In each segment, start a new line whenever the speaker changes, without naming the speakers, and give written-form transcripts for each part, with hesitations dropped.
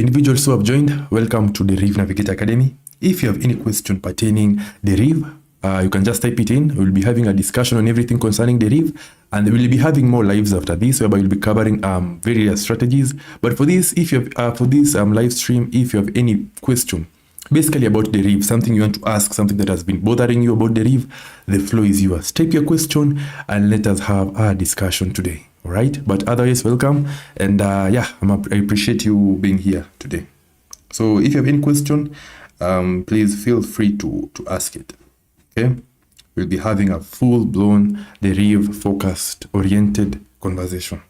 Individuals who have joined, welcome to DerivNavigatorAcademy. If you have any question pertaining Deriv, you can just type it in. We'll be having a discussion on everything concerning Deriv, and we'll be having more lives after this, whereby we'll be covering various strategies. But for this, if you have for this live stream, if you have any question, basically about Deriv, something you want to ask, something that has been bothering you about Deriv, the floor is yours. Type your question and let us have a discussion today. All right, but otherwise, welcome, and yeah, I appreciate you being here today. So if you have any question, please feel free to ask it. Okay, we'll be having a full-blown Deriv focused oriented conversation.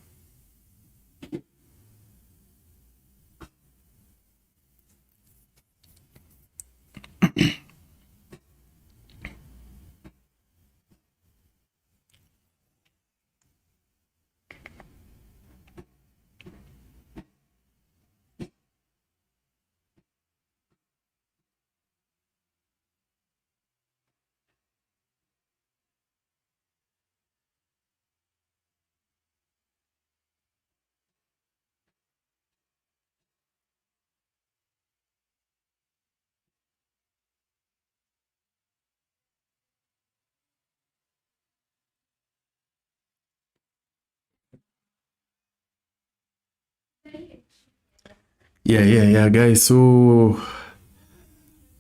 Yeah, guys. So,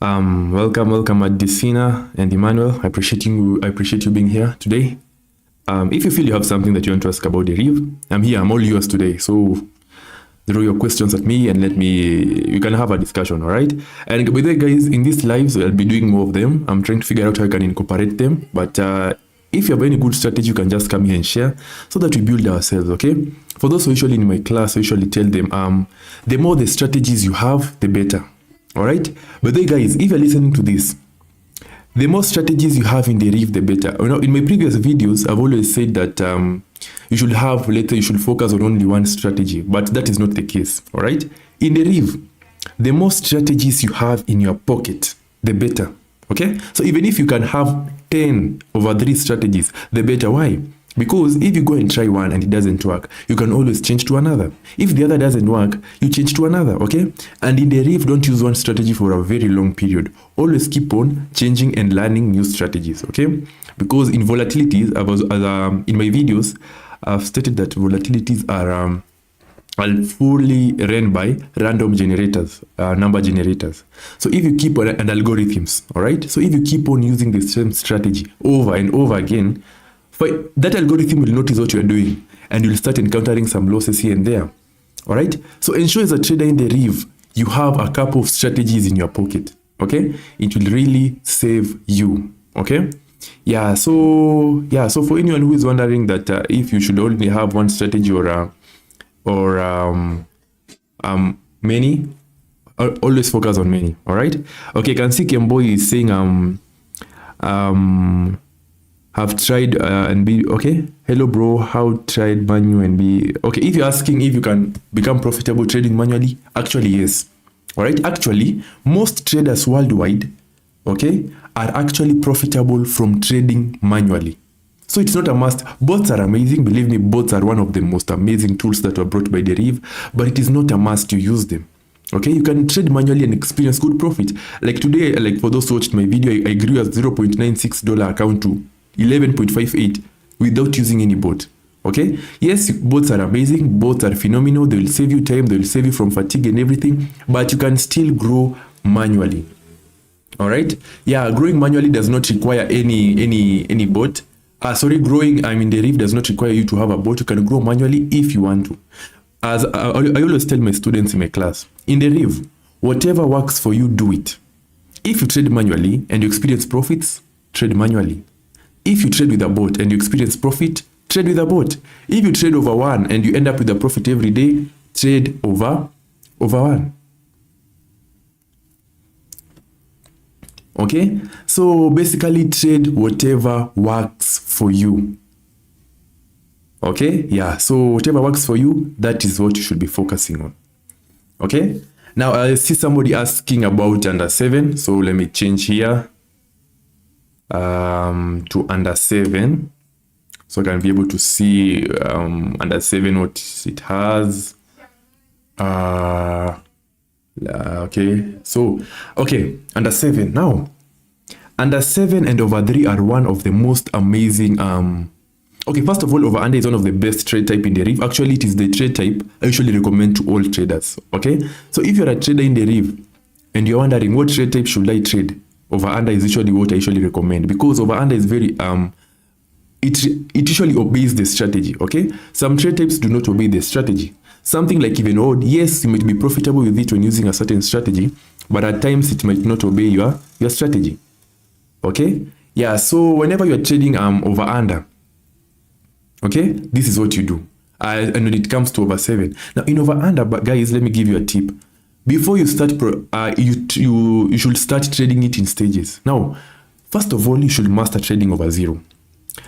welcome Adesina and Emmanuel. I appreciate you being here today. If you feel you have something that you want to ask about Deriv, I'm here. I'm all yours today. So, throw your questions at me and we can have a discussion. All right. And by the way, guys, in these lives, I'll be doing more of them. I'm trying to figure out how I can incorporate them. But if you have any good strategy, you can just come here and share so that we build ourselves. Okay. For those who usually in my class, I usually tell them, the more the strategies you have, the better. All right. But then, guys, if you're listening to this, the more strategies you have in Deriv, the better. You know, in my previous videos, I've always said that you should focus on only one strategy, but that is not the case. All right. In Deriv, the more strategies you have in your pocket, the better. Okay. So even if you can have 10 over 3 strategies, the better. Why? Because if you go and try one and it doesn't work, you can always change to another. If the other doesn't work, you change to another, okay? And in Deriv, don't use one strategy for a very long period. Always keep on changing and learning new strategies, okay? Because in volatilities, in my videos, I've stated that volatilities are fully run by random generators, number generators. So if you keep on, and algorithms, all right? So if you keep on using the same strategy over and over again, that algorithm will notice what you are doing and you'll start encountering some losses here and there. All right. So ensure as a trader in Deriv, you have a couple of strategies in your pocket. Okay. It will really save you. Okay. Yeah. So for anyone who is wondering that if you should only have one strategy or many, always focus on many. All right. Okay. Can see Kemboy is saying have tried and be okay. Hello, bro. How tried manual and be okay? If you're asking if you can become profitable trading manually, actually yes. All right. Actually, most traders worldwide, okay, are actually profitable from trading manually. So it's not a must. Bots are amazing. Believe me, bots are one of the most amazing tools that were brought by Deriv, but it is not a must to use them. Okay, you can trade manually and experience good profit. Like today, like for those who watched my video, I grew a $0.96 account to 11.58 without using any bot. Okay, yes, bots are amazing, bots are phenomenal, they will save you time, they will save you from fatigue and everything, but you can still grow manually. All right, yeah, growing manually does not require any bot. Growing Deriv does not require you to have a bot. You can grow manually if you want to. As I always tell my students in my class, in Deriv, whatever works for you, do it. If you trade manually and you experience profits, trade manually. If you trade with a bot and you experience profit, trade with a bot. If you trade over one and you end up with a profit every day, trade over one. Okay? So basically trade whatever works for you. Okay? Yeah. So whatever works for you, that is what you should be focusing on. Okay? Now I see somebody asking about under 7. So let me change here. To under 7, so I can be able to see under 7 what it has. Okay, so, okay, under 7. Now, under 7 and over 3 are one of the most amazing, okay, first of all, over under is one of the best trade type in Deriv. Actually, it is the trade type I usually recommend to all traders, okay? So if you're a trader in Deriv and you're wondering what trade type should I trade, over under is usually what I usually recommend, because over under is very, it usually obeys the strategy, okay? Some trade types do not obey the strategy. Something like even odd, yes, you might be profitable with it when using a certain strategy, but at times it might not obey your strategy, okay? Yeah, so whenever you're trading over under, okay, this is what you do. And when it comes to over 7. Now in over under, but guys, let me give you a tip. Before you start, you should start trading it in stages. Now, first of all, you should master trading over 0.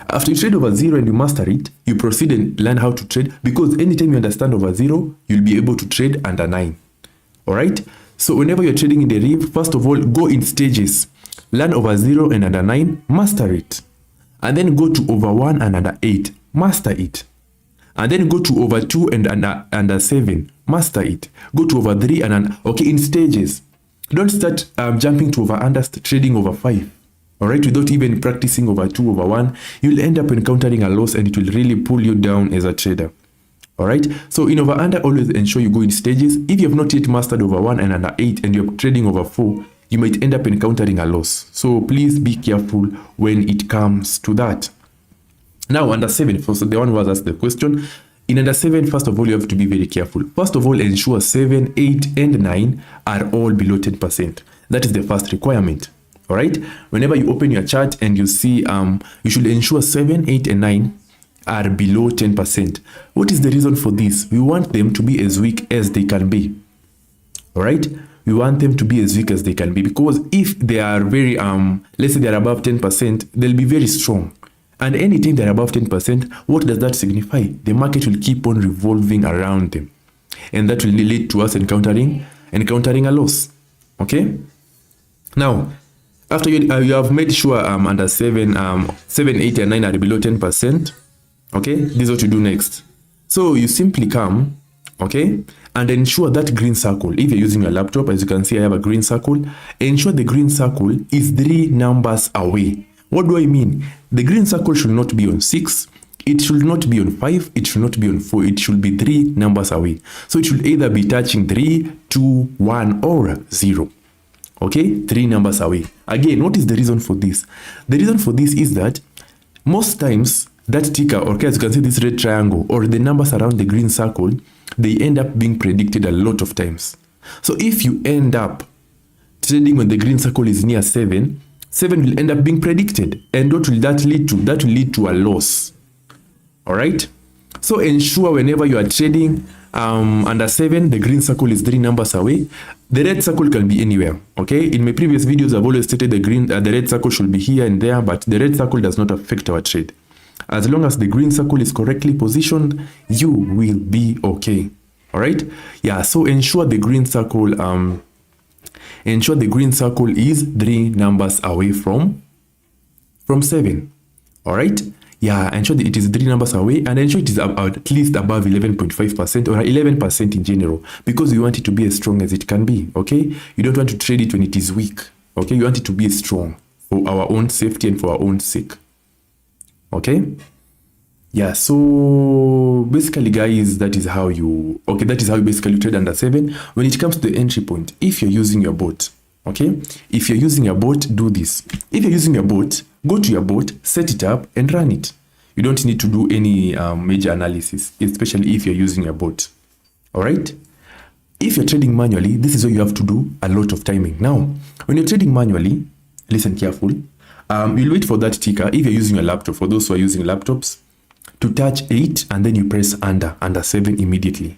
After you trade over 0 and you master it, you proceed and learn how to trade, because anytime you understand over 0, you'll be able to trade under 9. All right? So whenever you're trading in Deriv, first of all, go in stages. Learn over 0 and under 9, master it. And then go to over 1 and under 8, master it. And then go to over 2 and under 7, master it. Go to over 3 and okay, in stages. Don't start jumping to over under, trading over 5. All right, without even practicing over 2, over 1, you'll end up encountering a loss and it will really pull you down as a trader. All right, so in over under, always ensure you go in stages. If you have not yet mastered over 1 and under 8 and you're trading over 4, you might end up encountering a loss. So please be careful when it comes to that. Now, under 7, so the one who has asked the question, in under 7, first of all, you have to be very careful. First of all, ensure 7, 8, and 9 are all below 10%. That is the first requirement. All right. Whenever you open your chart and you see, you should ensure 7, 8, and 9 are below 10%. What is the reason for this? We want them to be as weak as they can be. All right. We want them to be as weak as they can be, because if they are very, let's say they're above 10%, they'll be very strong. And anytime they're above 10%, what does that signify? The market will keep on revolving around them. And that will lead to us encountering a loss. Okay? Now, after you have made sure under 7, 8, and 9 are below 10%, okay? This is what you do next. So you simply come, okay, and ensure that green circle. If you're using your laptop, as you can see, I have a green circle. Ensure the green circle is 3 numbers away. What do I mean? The green circle should not be on 6. It should not be on 5. It should not be on 4. It should be 3 numbers away. So it should either be touching 3, 2, 1, or 0. Okay, 3 numbers away. Again, what is the reason for this? The reason for this is that most times that ticker, okay, as you can see this red triangle, or the numbers around the green circle, they end up being predicted a lot of times. So if you end up trading when the green circle is near 7, 7 will end up being predicted. And what will that lead to? That will lead to a loss. All right? So ensure whenever you are trading under 7, the green circle is 3 numbers away. The red circle can be anywhere. Okay? In my previous videos, I've always stated the red circle should be here and there, but the red circle does not affect our trade. As long as the green circle is correctly positioned, you will be okay. All right? Yeah, so ensure the green circle is 3 numbers away from 7. All right? Yeah, ensure that it is 3 numbers away, and ensure it is at least above 11.5% or 11% in general, because you want it to be as strong as it can be. Okay? You don't want to trade it when it is weak. Okay? You want it to be strong for our own safety and for our own sake. Okay? Yeah, so basically, guys, that is how you basically trade under 7. When it comes to the entry point, if you're using your bot, okay? If you're using your bot, do this. If you're using your bot, go to your bot, set it up, and run it. You don't need to do any major analysis, especially if you're using your bot. All right? If you're trading manually, this is where you have to do a lot of timing. Now, when you're trading manually, listen carefully. You'll wait for that ticker, if you're using a laptop, for those who are using laptops, to touch 8, and then you press under 7 immediately.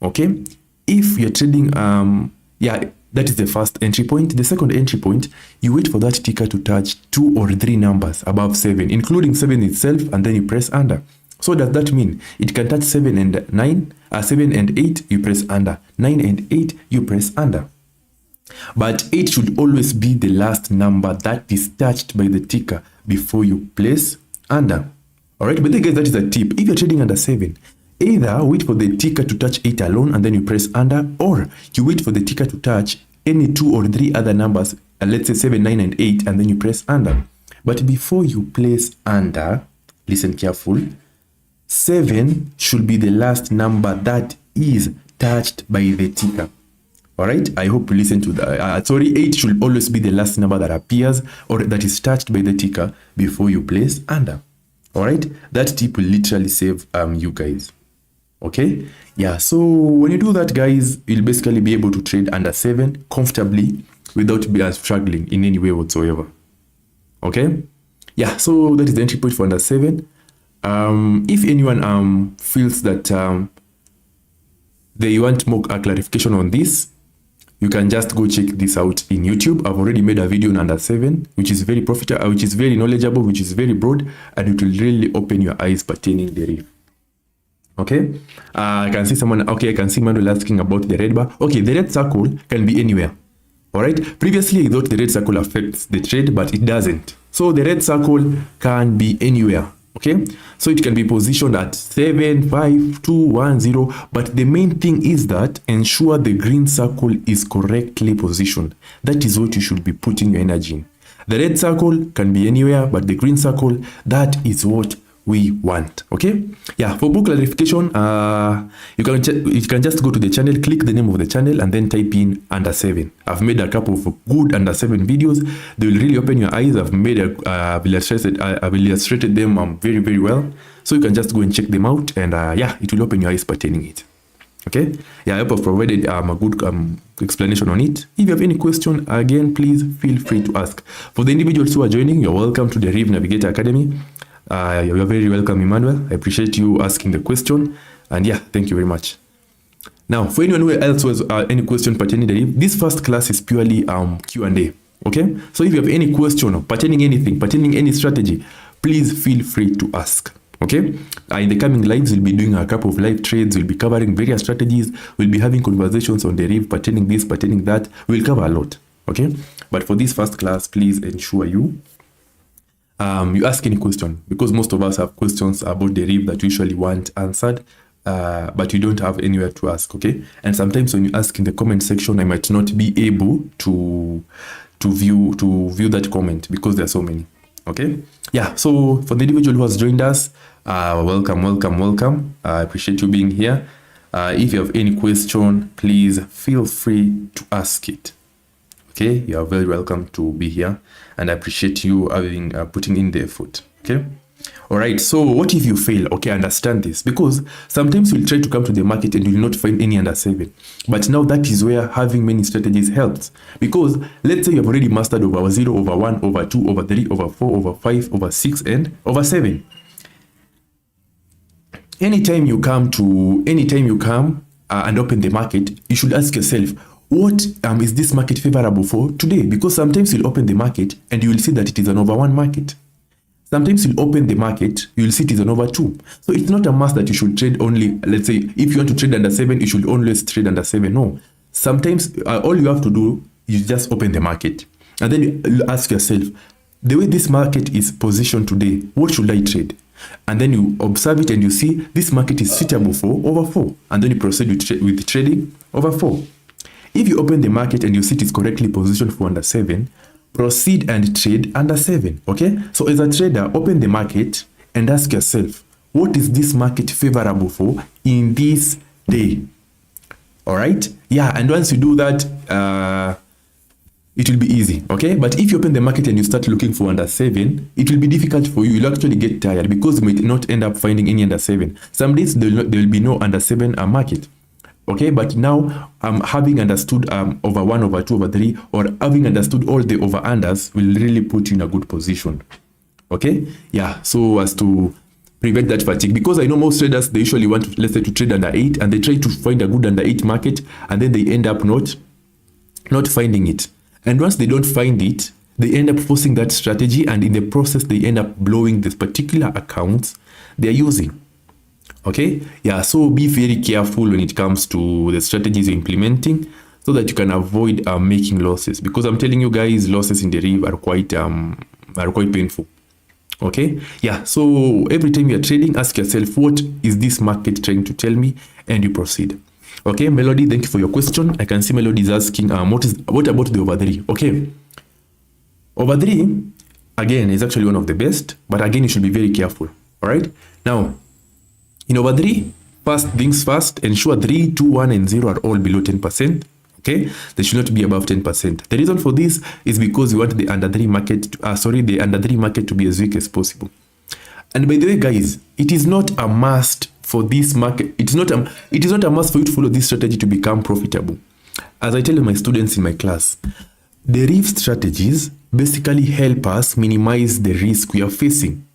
Okay? If you're trading, that is the first entry point. The second entry point, you wait for that ticker to touch 2 or 3 numbers above 7, including 7 itself, and then you press under. So does that mean it can touch 7 and 9, 7 and 8, you press under. 9 and 8, you press under. But 8 should always be the last number that is touched by the ticker before you place under. Alright, but then guys, that is a tip. If you're trading under 7, either wait for the ticker to touch 8 alone and then you press under, or you wait for the ticker to touch any 2 or 3 other numbers, let's say 7, 9, and 8, and then you press under. But before you place under, listen careful, 7 should be the last number that is touched by the ticker. All right, I hope you listen to that. 8 should always be the last number that appears or that is touched by the ticker before you place under. All right, that tip will literally save you guys. Okay, yeah, so when you do that, guys, you'll basically be able to trade under 7 comfortably without struggling in any way whatsoever. Okay, yeah, so that is the entry point for under 7. If anyone feels that they want more clarification on this, you can just go check this out in YouTube. I've already made a video on under 7, which is very profitable, which is very knowledgeable, which is very broad, and it will really open your eyes pertaining Deriv. Okay, I can see someone. Okay, I can see Manuel asking about the red bar. Okay, the red circle can be anywhere. All right, previously I thought the red circle affects the trade, but it doesn't. So the red circle can be anywhere. Okay, so it can be positioned at 7, 5, 2, 1, 0, but the main thing is that ensure the green circle is correctly positioned. That is what you should be putting your energy in. The red circle can be anywhere, but the green circle, that is what we want. Okay, yeah, for book clarification, you can just go to the channel, click the name of the channel, and then type in under 7. I've made a couple of good under 7 videos. They will really open your eyes. I've illustrated them very, very well, so you can just go and check them out, and yeah, it will open your eyes pertaining it. Okay, yeah, I hope I've provided a good explanation on it. If you have any question, again, please feel free to ask. For the individuals who are joining, you're welcome to the DerivNavigator Academy. You're very welcome, Emmanuel. I appreciate you asking the question, and yeah, thank you very much. Now, for anyone who else has any question pertaining to Deriv, this first class is purely Q&A. Okay, so if you have any question pertaining anything, pertaining any strategy, please feel free to ask. Okay, in the coming lives, we'll be doing a couple of live trades. We'll be covering various strategies. We'll be having conversations on Deriv pertaining this, pertaining that. We'll cover a lot. Okay, but for this first class, please ensure you ask any question, because most of us have questions about Deriv that we usually want answered, but you don't have anywhere to ask. Okay, and sometimes when you ask in the comment section, I might not be able to view that comment because there are so many. Okay, yeah, so for the individual who has joined us, welcome. I appreciate you being here. If you have any question, please feel free to ask it. Okay, you are very welcome to be here, and I appreciate you having putting in the effort. Okay, all right, so what if you fail? Okay, understand this, because sometimes you'll try to come to the market and you'll not find any under 7, but now that is where having many strategies helps. Because let's say you have already mastered over 0, over 1, over 2, over 3, over 4, over 5, over 6, and over 7. Anytime you come and open the market, you should ask yourself, what is this market favorable for today? Because sometimes you'll open the market and you will see that it is an over 1 market. Sometimes you'll open the market, you'll see it is an over 2. So it's not a must that you should trade only, let's say, if you want to trade under 7, you should always trade under 7. No. Sometimes all you have to do is just open the market. And then you ask yourself, the way this market is positioned today, what should I trade? And then you observe it and you see this market is suitable for over 4. And then you proceed with trading over 4. If you open the market and you see it is correctly positioned for under 7, proceed and trade under 7. Okay, so as a trader, open the market and ask yourself, what is this market favorable for in this day? All right, yeah, and once you do that, it will be easy. Okay, but if you open the market and you start looking for under 7, it will be difficult for you. You'll actually get tired because you might not end up finding any under 7. Some days there will be no under 7 market. Okay, but now having understood over 1, over 2, over 3, or having understood all the over unders will really put you in a good position. Okay, yeah, so as to prevent that fatigue, because I know most traders, they usually want, let's say, to trade under 8, and they try to find a good under 8 market, and then they end up not finding it. And once they don't find it, they end up forcing that strategy, and in the process they end up blowing this particular accounts they're using. Okay, yeah, so be very careful when it comes to the strategies you're implementing, so that you can avoid making losses, because I'm telling you guys, losses in Deriv are quite painful. Okay, yeah, so every time you're trading, ask yourself, what is this market trying to tell me, and you proceed. Okay, Melody, thank you for your question. I can see Melody is asking, what about the over 3? Okay, over 3, again, is actually one of the best, but again, you should be very careful. All right, now, in over 3, first things first, ensure 3, 2, 1, and 0 are all below 10%. Okay, they should not be above 10%. The reason for this is because we want the under 3 market, the under 3 market to be as weak as possible. And by the way, guys, it is not a must for this market. It is not a must for you to follow this strategy to become profitable. As I tell my students in my class, Deriv strategies basically help us minimize the risk we are facing.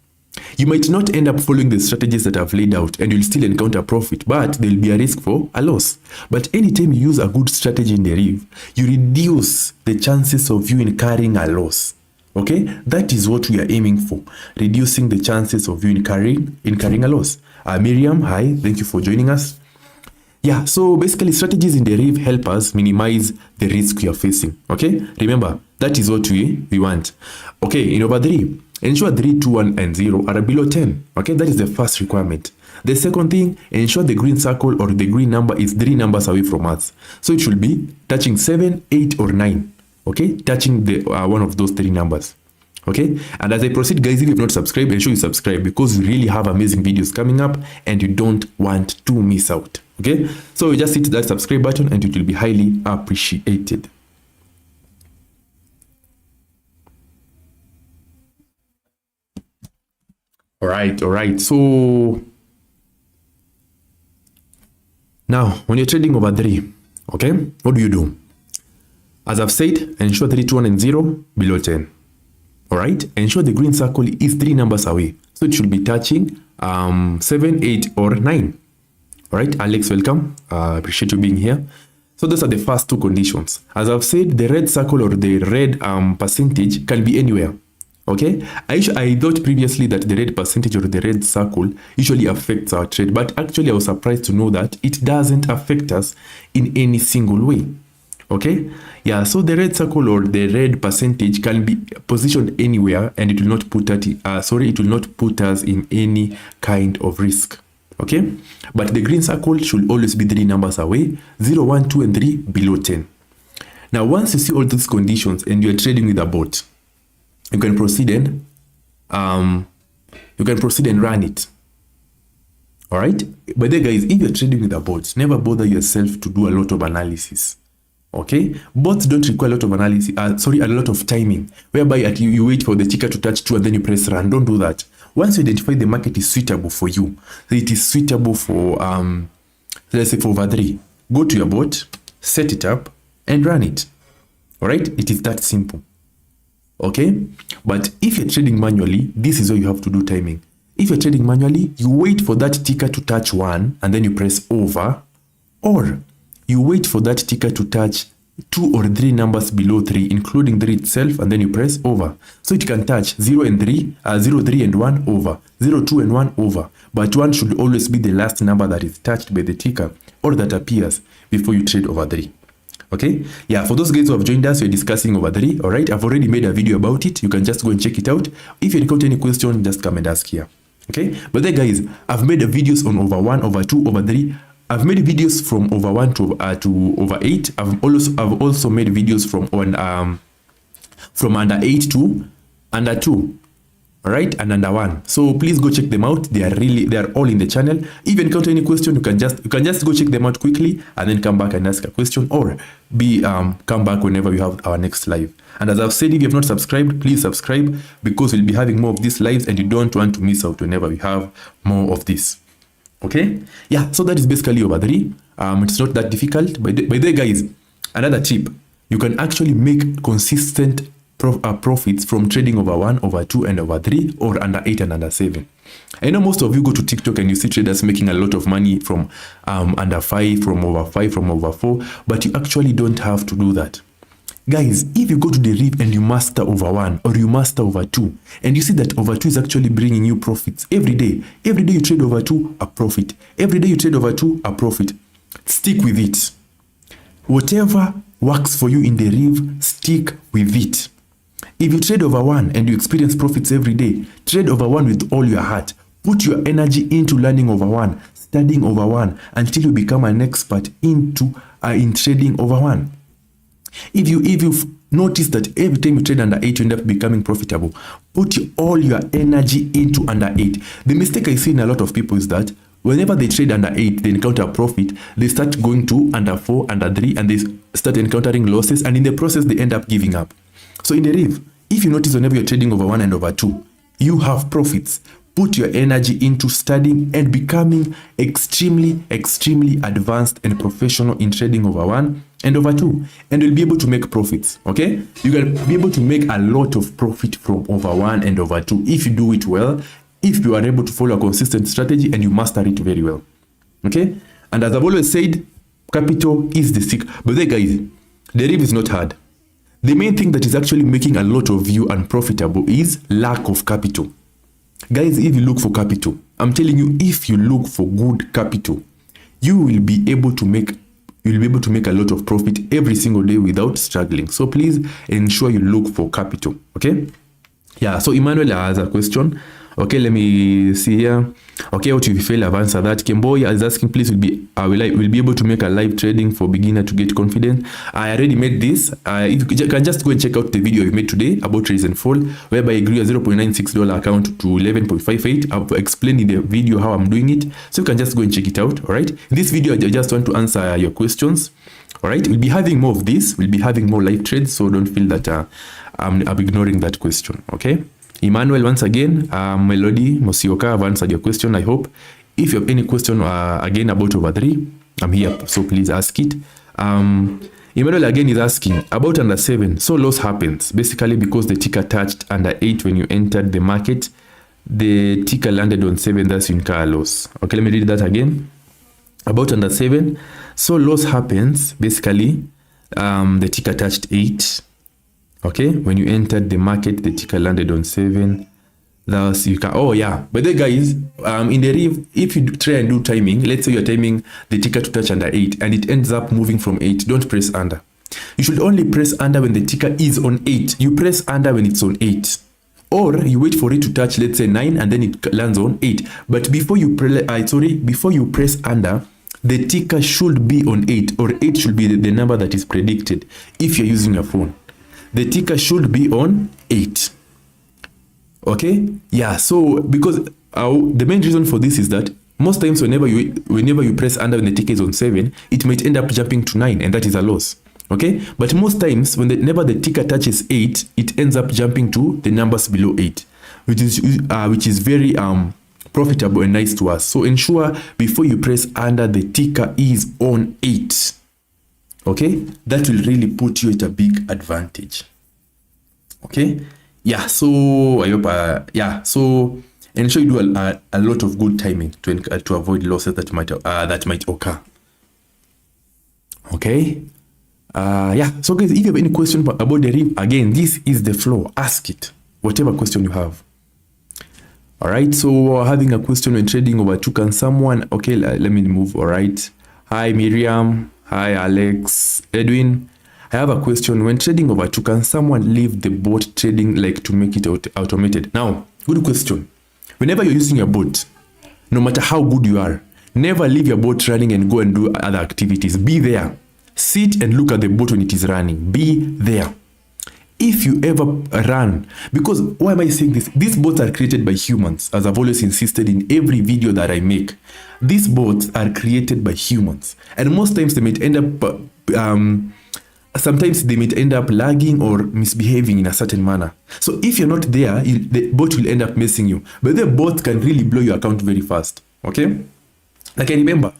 You might not end up following the strategies that I've laid out and you'll still encounter profit, but there'll be a risk for a loss. But anytime you use a good strategy in Deriv, you reduce the chances of you incurring a loss. Okay, that is what we are aiming for, reducing the chances of you incurring a loss. Miriam, hi, thank you for joining us. Yeah, so basically strategies in Deriv help us minimize the risk we are facing. Okay, remember, that is what we want. Okay, in over 3, ensure 3, 2, 1, and 0 are below 10. Okay, that is the first requirement. The second thing, ensure the green circle or the green number is 3 numbers away from us. So it should be touching 7, 8, or 9. Okay, touching the one of those 3 numbers. Okay, and as I proceed, guys, if you've not subscribed, ensure you subscribe because we really have amazing videos coming up and you don't want to miss out. Okay, so you just hit that subscribe button and it will be highly appreciated. All right. So now, when you're trading over 3, okay, what do you do? As I've said, ensure 3, 2, 1, and 0 below 10. All right, ensure the green circle is 3 numbers away. So it should be touching 7, 8, or 9. All right, Alex, welcome. Appreciate you being here. So those are the first 2 conditions. As I've said, the red circle or the red percentage can be anywhere. Okay, I thought previously that the red percentage or the red circle usually affects our trade, but actually I was surprised to know that it doesn't affect us in any single way. Okay, yeah, so the red circle or the red percentage can be positioned anywhere and it will not put us in any kind of risk. Okay, but the green circle should always be 3 numbers away, 0, 1, 2, and 3 below 10. Now, once you see all these conditions and you're trading with a bot, you can proceed and run it. All right, but then guys, if you're trading with a bot, never bother yourself to do a lot of analysis. Okay, bots don't require a lot of analysis, a lot of timing, whereby you wait for the ticker to touch 2 and then you press run. Don't do that. Once you identify the market is suitable for you, it is suitable for let's say for over 3, go to your bot, set it up, and run it. All right, it is that simple. Okay, but if you're trading manually, this is how you have to do timing. If you're trading manually, you wait for that ticker to touch 1 and then you press over, or you wait for that ticker to touch 2 or 3 numbers below 3, including 3 itself, and then you press over. So it can touch 0 and 3, 0, 3 and 1 over, 0, 2 and 1 over. But 1 should always be the last number that is touched by the ticker or that appears before you trade over 3. Okay, yeah, for those guys who have joined us, we're discussing over 3. All right, I've already made a video about it. You can just go and check it out. If you encounter any question, just come and ask here. Okay, but then guys, I've made videos on over 1, over 2, over 3. I've made videos from over 1 to over 8. I've also made videos from under 8 to under 2. All right, and under 1. So please go check them out. They are all in the channel. If you encounter any question, you can just go check them out quickly and then come back and ask a question, or come back whenever we have our next live. And as I've said, if you have not subscribed, please subscribe, because we'll be having more of these lives and you don't want to miss out whenever we have more of this. Okay, yeah, so that is basically over 3. It's not that difficult. By the way, guys, another tip, you can actually make consistent profits from trading over 1, over 2, and over 3, or under 8 and under 7. I know most of you go to TikTok and you see traders making a lot of money from under 5, from over 5, from over 4, but you actually don't have to do that. Guys, if you go to Deriv and you master over 1 or you master over 2, and you see that over 2 is actually bringing you profits every day you trade over 2, a profit. Every day you trade over 2, a profit. Stick with it. Whatever works for you in Deriv, stick with it. If you trade over 1 and you experience profits every day, trade over 1 with all your heart. Put your energy into learning over one, studying over one, until you become an expert in trading over one. If you've noticed that every time you trade under 8, you end up becoming profitable, put all your energy into under 8. The mistake I see in a lot of people is that whenever they trade under 8, they encounter a profit, they start going to under 4, under 3, and they start encountering losses, and in the process, they end up giving up. So in Deriv, if you notice whenever you're trading over 1 and over 2, you have profits. Put your energy into studying and becoming extremely advanced and professional in trading over 1 and over 2, and you'll be able to make profits. Okay, you can be able to make a lot of profit from over 1 and over 2 if you do it well, if you are able to follow a consistent strategy and you master it very well. Okay, and as I've always said, capital is the secret. But then guys, Deriv is not hard. The main thing that is actually making a lot of you unprofitable is lack of capital. Guys, if you look for capital, I'm telling you, if you look for good capital, you will be able to make a lot of profit every single day without struggling. So please ensure you look for capital. Okay, yeah. So Emmanuel has a question. Okay, let me see here. Okay, what if you fail? I've answered that. Kimboy is asking, please, will be able to make a live trading for beginner to get confident? I already made this. You can just go and check out the video we made today about raise and fall, whereby I grew a $0.96 account to 11.58. I've explained in the video how I'm doing it, so you can just go and check it out. All right. In this video, I just want to answer your questions. All right. We'll be having more of this. We'll be having more live trades, so don't feel that I'm ignoring that question. Okay. Emmanuel, once again, Melody Mosioka, I've answered your question, I hope. If you have any question again about over 3, I'm here, so please ask it. Emmanuel again is asking about under 7. So loss happens basically because the ticker touched under 8 when you entered the market. The ticker landed on 7, thus you incur a loss. Okay, let me read that again. About under 7. So loss happens basically the ticker touched 8. Okay, when you entered the market, the ticker landed on 7. Thus you can, oh yeah. But then guys, in Deriv, if you try and do timing, let's say you're timing the ticker to touch under 8 and it ends up moving from 8, don't press under. You should only press under when the ticker is on 8. You press under when it's on 8. Or you wait for it to touch, let's say 9, and then it lands on 8. But before you press under, the ticker should be on 8, or 8 should be the number that is predicted if you're using a phone. The ticker should be on 8. Okay, yeah. So because the main reason for this is that most times whenever you press under when the ticker is on 7, it might end up jumping to 9, and that is a loss. Okay, but most times whenever the ticker touches 8, it ends up jumping to the numbers below 8, which is very profitable and nice to us. So ensure before you press under, the ticker is on 8. Okay, that will really put you at a big advantage. Okay, yeah. So I hope so ensure you do a lot of good timing to avoid losses that might occur. Okay, yeah. So guys, if you have any question about Deriv, again, this is the floor. Ask it, whatever question you have. All right. So having a question when trading over 2, can someone? Okay, let me move. All right. Hi Miriam. Hi Alex. Edwin, I have a question. When trading over 2, can someone leave the bot trading like to make it automated? Now, good question. Whenever you're using your bot, no matter how good you are, never leave your bot running and go and do other activities. Be there. Sit and look at the bot when it is running. Be there. If you ever run, because why am I saying this? These bots are created by humans, as I've always insisted in every video that I make. These bots are created by humans, and most times they might end up, sometimes they might end up lagging or misbehaving in a certain manner. So if you're not there, the bot will end up messing you. But the bot can really blow your account very fast. Okay. Like I remember,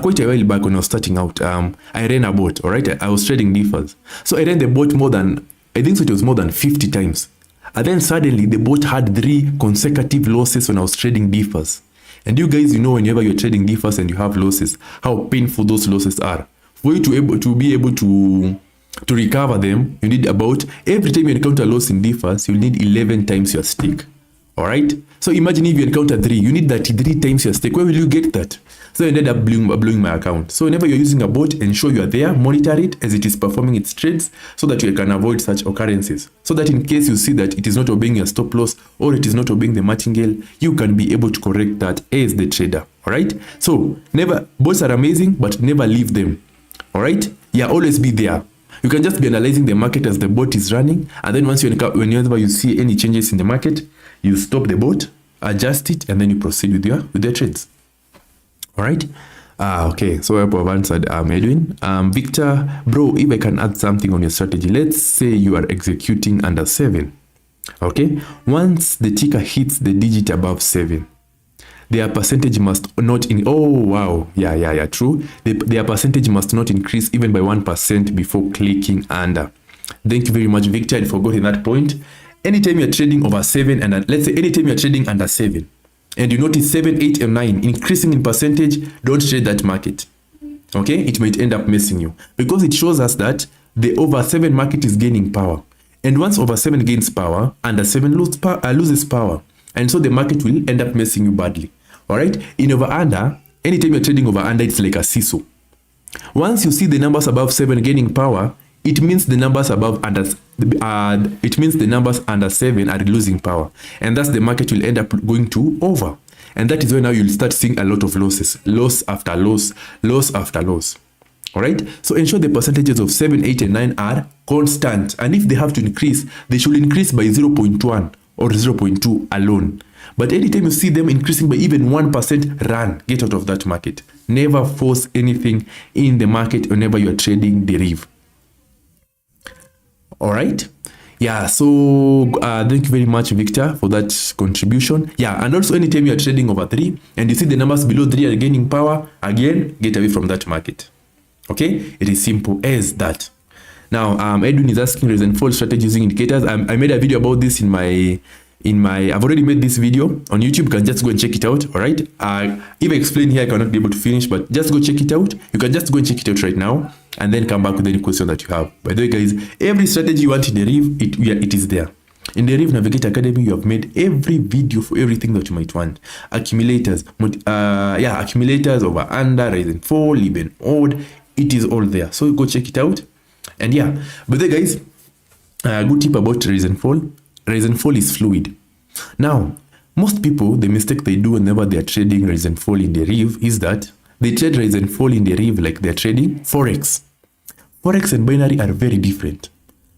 quite a while back when I was starting out, I ran a bot. All right, I was trading differs, so I ran the bot more than, I think so it was more than 50 times. And then suddenly the bot had 3 consecutive losses when I was trading differs. And you guys, you know, whenever you're trading differs and you have losses, how painful those losses are. For you to be able to recover them, you need about, every time you encounter a loss in differs, you'll need 11 times your stake. All right. So imagine if you encounter 3, you need 33 times your stake. Where will you get that? So you ended up blowing my account. So whenever you're using a bot, ensure you are there, monitor it as it is performing its trades so that you can avoid such occurrences. So that in case you see that it is not obeying your stop loss or it is not obeying the martingale, you can be able to correct that as the trader. All right. So bots are amazing, but never leave them. All right. Yeah, always be there. You can just be analyzing the market as the bot is running, and then whenever you see any changes in the market, you stop the bot, adjust it, and then you proceed with your trades. All right. Okay. So I hope I've answered Edwin. Victor, bro, if I can add something on your strategy, let's say you are executing under 7. Okay. Once the ticker hits the digit above 7, their percentage must not true. Their percentage must not increase even by 1% before clicking under. Thank you very much, Victor. I forgot in that point. Anytime you're trading over 7, and let's say anytime you're trading under 7, and you notice 7, 8, and 9 increasing in percentage, don't trade that market. Okay, it might end up messing you because it shows us that the over 7 market is gaining power, and once over 7 gains power, under 7 loses power, and so the market will end up messing you badly. All right. In over under, anytime you're trading over under, it's like a seesaw. Once you see the numbers above 7 gaining power, it means the numbers under 7 are losing power, and thus the market will end up going to over, and that is when now you'll start seeing a lot of losses, loss after loss, loss after loss. All right. So ensure the percentages of 7, 8, and 9 are constant, and if they have to increase, they should increase by 0.1 or 0.2 alone. But anytime you see them increasing by even 1%, run, get out of that market. Never force anything in the market whenever you are trading Deriv. All right. Yeah, so thank you very much, Victor, for that contribution. Yeah, and also anytime you are trading over 3 and you see the numbers below 3 are gaining power, again, get away from that market. Okay, it is simple as that. Now, Edwin is asking rise and fall strategy using indicators. I made a video about this in my I've already made this video on YouTube. You can just go and check it out. All right. If I explain here, I cannot be able to finish, but just go check it out. You can just go and check it out right now and then come back with any question that you have. By the way, guys, every strategy you want in Deriv, it is there. In the DerivNavigator Academy, you have made every video for everything that you might want. Accumulators, accumulators, over, under, rise and fall, even odd. It is all there. So go check it out. And yeah, but then guys, good tip about rise and fall. Rise and fall is fluid. Now, most people, the mistake they do whenever they are trading rise and fall in Deriv is that they trade rise and fall in Deriv like they're trading Forex. Forex and binary are very different.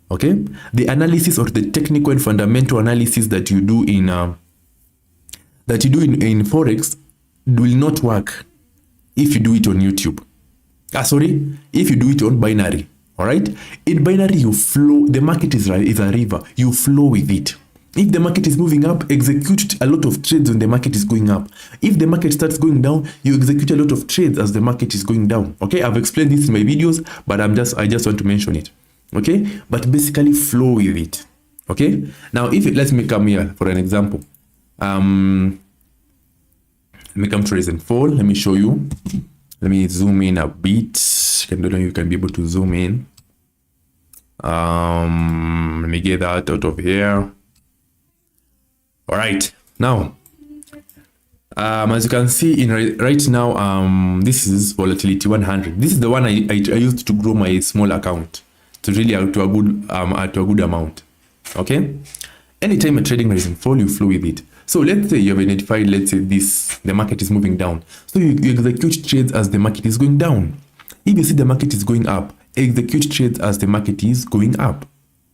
Okay? The analysis or the technical and fundamental analysis that you do in Forex will not work if you do it on YouTube. If you do it on binary. All right. In binary, you flow. The market is a river. You flow with it. If the market is moving up, execute a lot of trades when the market is going up. If the market starts going down, you execute a lot of trades as the market is going down. Okay. I've explained this in my videos, but I just want to mention it. Okay. But basically, flow with it. Okay. Now, let me come here for an example. Let me come to rise and fall. Let me show you. Let me zoom in a bit. I don't know if you can be able to zoom in. Let me get that out of here. All right. Now, as you can see right now, this is volatility 100. This is the one I used to grow my small account to really to a good amount. Okay. Anytime you're trading rise and fall, you flow with it. So let's say you have identified, let's say the market is moving down. So you execute trades as the market is going down. If you see the market is going up, execute trades as the market is going up.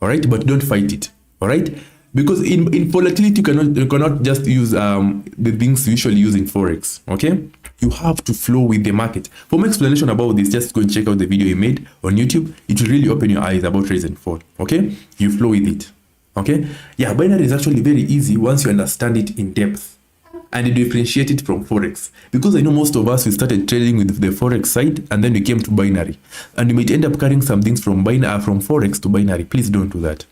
All right, but don't fight it. All right, because in volatility you cannot just use the things you usually use in Forex. Okay, you have to flow with the market. For more explanation about this, just go and check out the video I made on YouTube. It will really open your eyes about rise and fall. Okay, you flow with it. Okay, yeah, binary is actually very easy once you understand it in depth and you differentiate it from Forex. Because I know most of us, we started trading with the Forex side and then we came to binary. And you might end up carrying some things from Forex to binary. Please don't do that.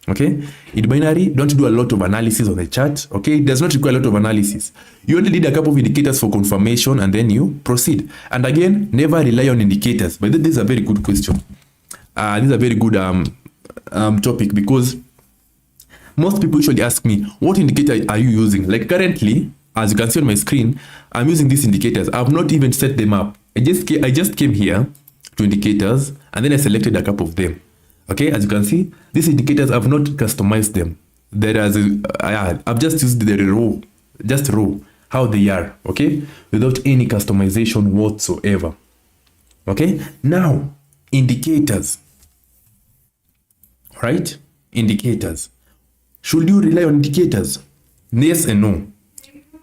Okay? In binary, don't do a lot of analysis on the chart. Okay? It does not require a lot of analysis. You only need a couple of indicators for confirmation and then you proceed. And again, never rely on indicators. But this is a very good question. This is a very good topic because Most people usually ask me, what indicator are you using? Like currently, as you can see on my screen, I'm using these indicators. I've not even set them up. I just came here to indicators, and then I selected a couple of them. Okay, as you can see, these indicators, I've not customized them. I've just used the raw, how they are, okay, without any customization whatsoever. Okay, now indicators, right? Indicators. Should you rely on indicators? Yes and no.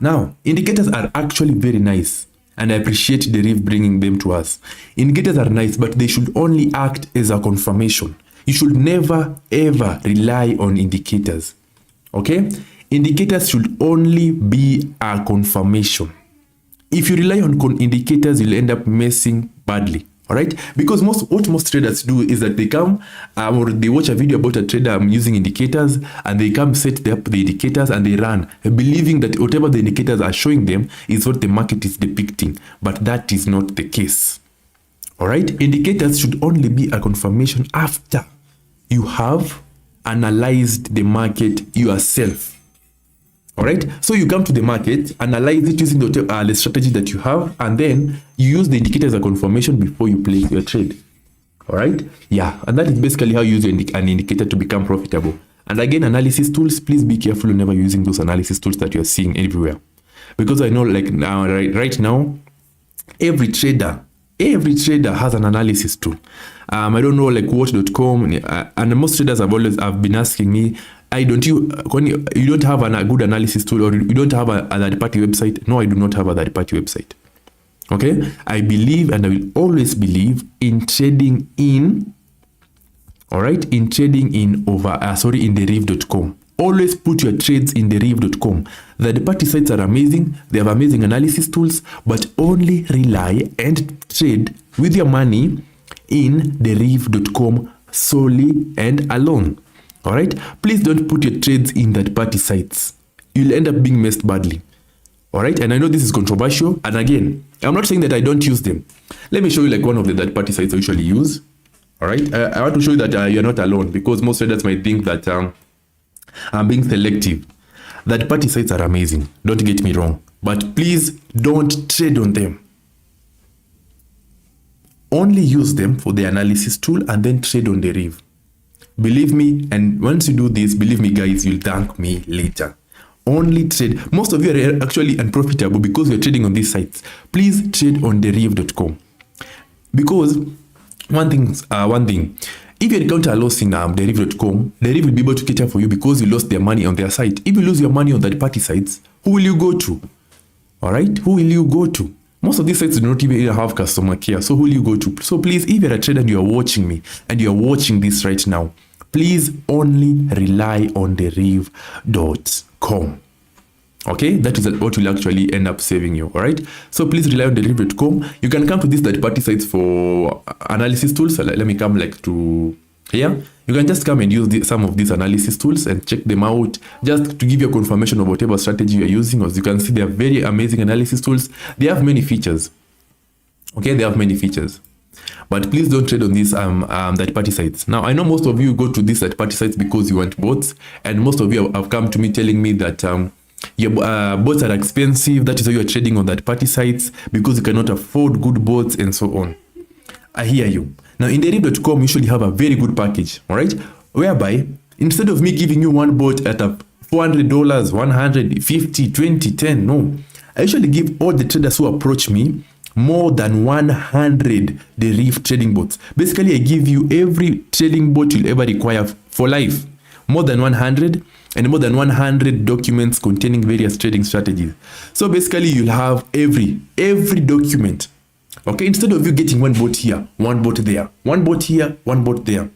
Now, indicators are actually very nice, and I appreciate Deriv bringing them to us. Indicators are nice, but they should only act as a confirmation. You should never ever rely on indicators. Okay? Indicators should only be a confirmation. If you rely on indicators, you'll end up messing badly. All right, because what most traders do is that they come or they watch a video about a trader using indicators, and they come set up the indicators and they run, believing that whatever the indicators are showing them is what the market is depicting, but that is not the case. All right, indicators should only be a confirmation after you have analyzed the market yourself. All right, so you come to the market, analyze it using the strategy that you have, and then you use the indicator as a confirmation before you place your trade. All right, yeah, and that is basically how you use an indicator to become profitable. And again, analysis tools, please be careful whenever you're using those analysis tools that you're seeing everywhere, because I know, like now, right now, every trader has an analysis tool. I don't know, like watch.com, and most traders have been asking me, you don't have a good analysis tool, or you don't have a third-party website? No, I do not have a third-party website. Okay, I believe, and I will always believe in trading in, all right, in trading in Deriv.com. Always put your trades in Deriv.com. The third-party sites are amazing. They have amazing analysis tools, but only rely and trade with your money in Deriv.com solely and alone. All right, please don't put your trades in third-party sites. You'll end up being messed badly. All right, and I know this is controversial, and again, I'm not saying that I don't use them. Let me show you like one of the third-party sites I usually use. All right, I want to show you that you're not alone, because most traders might think that I'm being selective. Third-party sites are amazing, don't get me wrong, but please don't trade on them. Only use them for the analysis tool and then trade on Deriv. Believe me, and once you do this, believe me guys, you'll thank me later. Only trade. Most of you are actually unprofitable because you're trading on these sites. Please trade on Deriv.com. Because one thing, if you encounter a loss in Deriv.com, Deriv will be able to cater for you because you lost their money on their site. If you lose your money on third-party sites, who will you go to? All right, who will you go to? Most of these sites do not even have customer care, so who will you go to? So please, if you're a trader and you're watching me and you're watching this right now, please only rely on Deriv.com. Okay, that is what will actually end up saving you. All right, so please rely on Deriv.com. You can come to these third-party sites for analysis tools. So let me come like to here. You can just come and use some of these analysis tools and check them out, just to give you a confirmation of whatever strategy you're using. As you can see, they are very amazing analysis tools. They have many features. Okay, they have many features. But please don't trade on these third-party sites. Now, I know most of you go to these third-party sites because you want bots, and most of you have come to me telling me that your bots are expensive. That is why you are trading on third-party sites, because you cannot afford good bots and so on. I hear you. Now, in Deriv.com, you usually have a very good package, all right? Whereby, instead of me giving you one bot at $400, $150, $20, $10, no. I usually give all the traders who approach me more than 100 Deriv trading bots. Basically, I give you every trading bot you'll ever require for life. More than 100, and more than 100 documents containing various trading strategies. So basically, you'll have every document. Okay, instead of you getting one bot here, one bot there, one bot here, one bot there,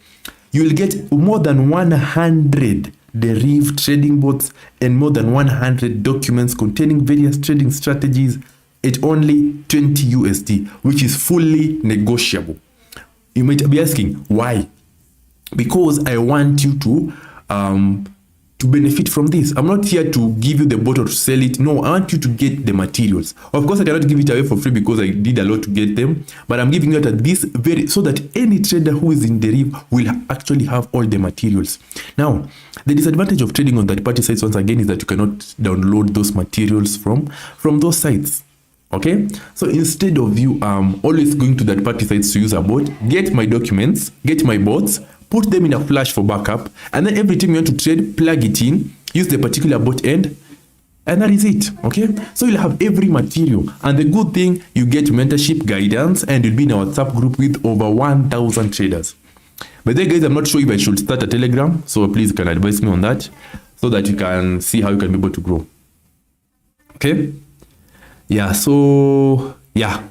you'll get more than 100 Deriv trading bots and more than 100 documents containing various trading strategies at only 20 USD, which is fully negotiable. You might be asking, why? Because I want you to to benefit from this. I'm not here to give you the bot or to sell it. No, I want you to get the materials. Of course, I cannot give it away for free because I did a lot to get them, but I'm giving it at this so that any trader who is in Deriv will actually have all the materials. Now, the disadvantage of trading on third-party sites once again is that you cannot download those materials from those sites. Okay, so instead of you always going to third-party sites to use a bot, get my documents, get my bots, put them in a flash for backup, and then every time you want to trade, plug it in, use the particular bot end, and that is it. Okay, so you'll have every material, and the good thing, you get mentorship, guidance, and you'll be in a WhatsApp group with over 1,000 traders. But then guys, I'm not sure if I should start a Telegram, so please can advise me on that so that you can see how you can be able to grow. Okay, yeah, so yeah.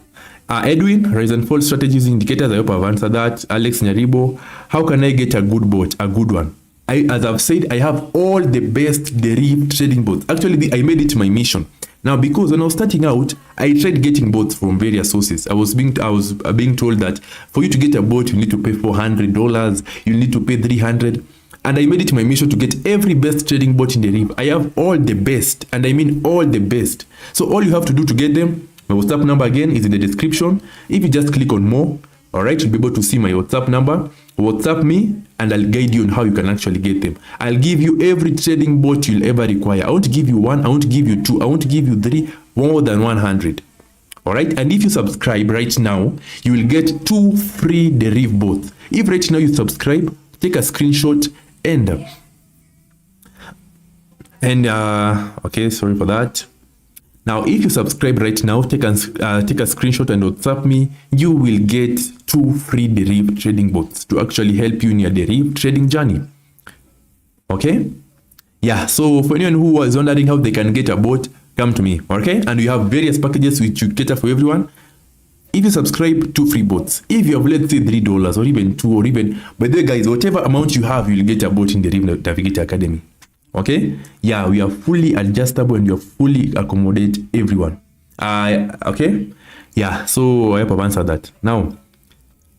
Edwin, rise and fall strategies indicators, I hope I've answered that. Alex Nyaribo, how can I get a good bot, a good one? As I've said, I have all the best Deriv trading bots. Actually, I made it my mission. Now, because when I was starting out, I tried getting bots from various sources. I was being told that for you to get a bot, you need to pay $400, you need to pay $300. And I made it my mission to get every best trading bot in Deriv. I have all the best, and I mean all the best. So all you have to do to get them, my WhatsApp number again is in the description. If you just click on more, all right, you'll be able to see my WhatsApp number. WhatsApp me, and I'll guide you on how you can actually get them. I'll give you every trading bot you'll ever require. I won't give you one, I won't give you two, I won't give you three, more than 100. All right, and if you subscribe right now, you will get 2 free Deriv bots. If right now you subscribe, take a screenshot okay, sorry for that. Now, if you subscribe right now, take a screenshot and WhatsApp me, you will get 2 free Deriv trading bots to actually help you in your Deriv trading journey. Okay? Yeah, so for anyone who was wondering how they can get a bot, come to me, okay? And we have various packages which you cater for everyone. If you subscribe, 2 free bots. If you have, let's say, $3 or even 2 or even, but there guys, whatever amount you have, you'll get a bot in DerivNavigator Academy. Okay, yeah, we are fully adjustable and we are fully accommodate everyone. Okay, yeah, so I hope I've answered that. Now,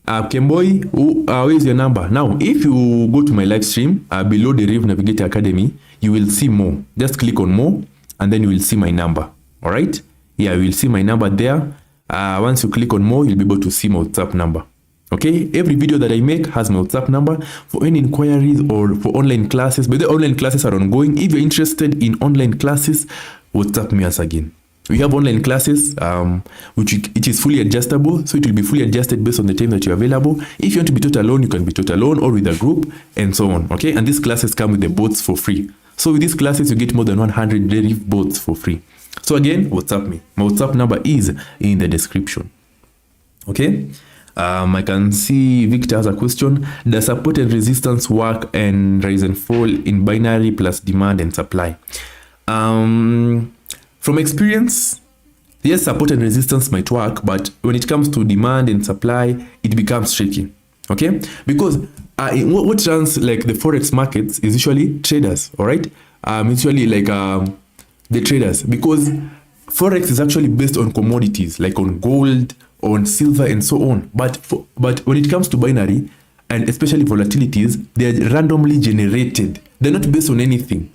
Kemboy, where's your number? Now, if you go to my live stream below the Deriv Navigator Academy, you will see more. Just click on more, and then you will see my number. All right, yeah, you will see my number there. Once you click on more, you'll be able to see my WhatsApp number. Okay, every video that I make has my WhatsApp number for any inquiries or for online classes. But the online classes are ongoing. If you're interested in online classes, WhatsApp me once again. We have online classes, it is fully adjustable. So it will be fully adjusted based on the time that you're available. If you want to be taught alone, you can be taught alone or with a group and so on. Okay, and these classes come with the bots for free. So with these classes, you get more than 100 Deriv bots for free. So again, WhatsApp me. My WhatsApp number is in the description. Okay. I can see Victor has a question. Does support and resistance work and rise and fall in binary plus demand and supply? From experience, yes, support and resistance might work, but when it comes to demand and supply, it becomes tricky. Okay, because what runs like the forex markets is usually traders. All right, usually like the traders, because forex is actually based on commodities like on gold, on silver and so on, but when it comes to binary and especially volatilities, they are randomly generated. They're not based on anything,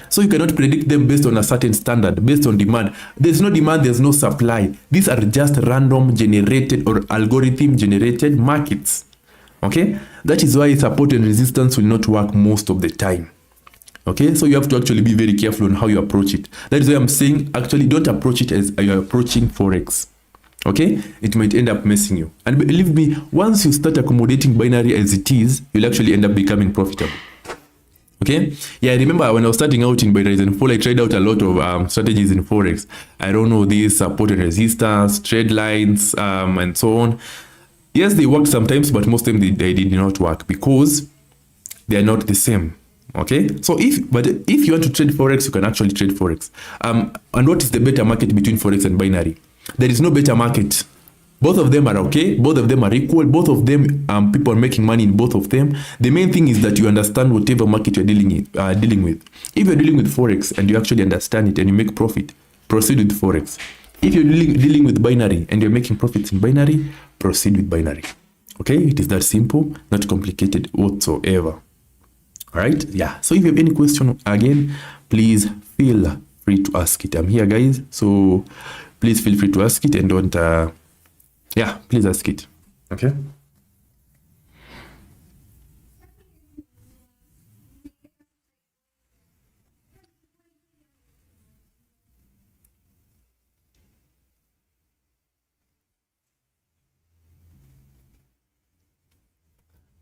so you cannot predict them based on a certain standard, based on demand. There's no demand, there's no supply. These are just random generated or algorithm generated markets. Okay, that is why support and resistance will not work most of the time. Okay, so you have to actually be very careful on how you approach it. That is why I'm saying actually don't approach it as you're approaching forex. Okay, it might end up messing you. And believe me, once you start accommodating binary as it is, you'll actually end up becoming profitable. Okay, yeah, I remember when I was starting out in binary and fall, I tried out a lot of strategies in forex. I don't know, this support and resistance, trade lines, and so on. Yes, they worked sometimes, but most of them they did not work because they are not the same. Okay, so if you want to trade forex, you can actually trade forex. And what is the better market between forex and binary? There is no better market. Both of them are okay. Both of them are equal. Both of them, people are making money in both of them. The main thing is that you understand whatever market you're dealing with. If you're dealing with forex and you actually understand it and you make profit, proceed with forex. If you're dealing with binary and you're making profits in binary, proceed with binary. Okay, it is that simple, not complicated whatsoever. All right, yeah. So if you have any question, again, please feel free to ask it. I'm here, guys, so please feel free to ask it, and don't yeah, please ask it. Okay.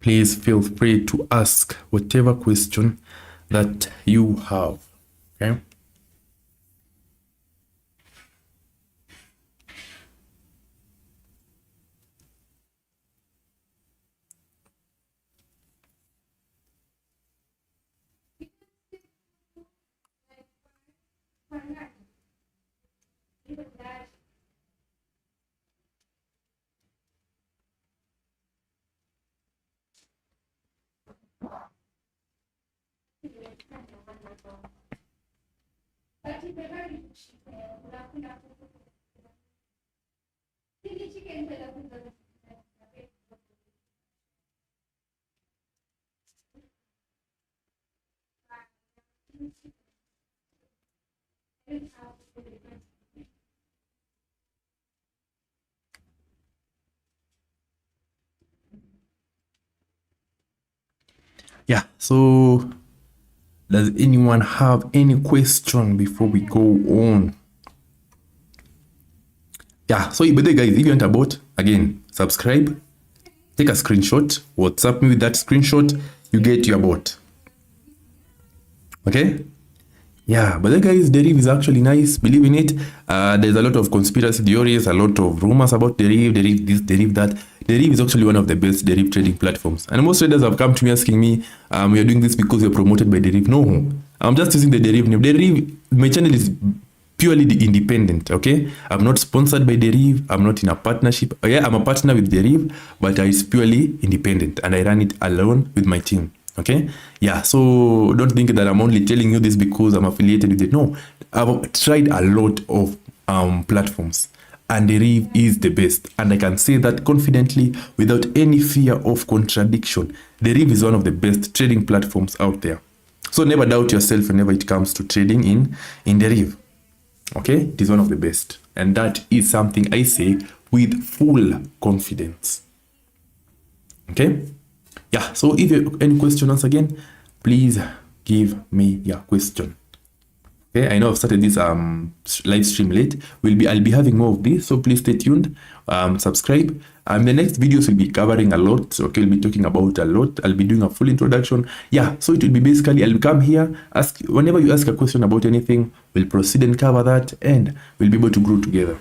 Please feel free to ask whatever question that you have. Okay. Yeah, so does anyone have any question before we go on? Yeah, so but guys, if you want a bot, again, subscribe, take a screenshot, WhatsApp me with that screenshot, you get your bot. Okay? Yeah, but guys, Deriv is actually nice, believe in it. There's a lot of conspiracy theories, a lot of rumors about Deriv this, Deriv that. Deriv is actually one of the best Deriv trading platforms. And most traders have come to me asking me, you're doing this because you're promoted by Deriv. No, I'm just using the Deriv name. Deriv, my channel is purely independent, okay? I'm not sponsored by Deriv. I'm not in a partnership. Yeah, I'm a partner with Deriv, but it's purely independent and I run it alone with my team. Okay, yeah, so don't think that I'm only telling you this because I'm affiliated with it. No, I've tried a lot of platforms and Deriv is the best, and I can say that confidently without any fear of contradiction. Deriv is one of the best trading platforms out there, so never doubt yourself whenever it comes to trading in Deriv. Okay, it is one of the best, and that is something I say with full confidence. Okay. Yeah, so if you have any question once again, please give me your question. Okay, I know I've started this live stream late. I'll be having more of this, so please stay tuned. Subscribe. The next videos will be covering a lot. Okay, we'll be talking about a lot. I'll be doing a full introduction. Yeah, so it will be basically I'll come here, ask whenever you ask a question about anything, we'll proceed and cover that, and we'll be able to grow together.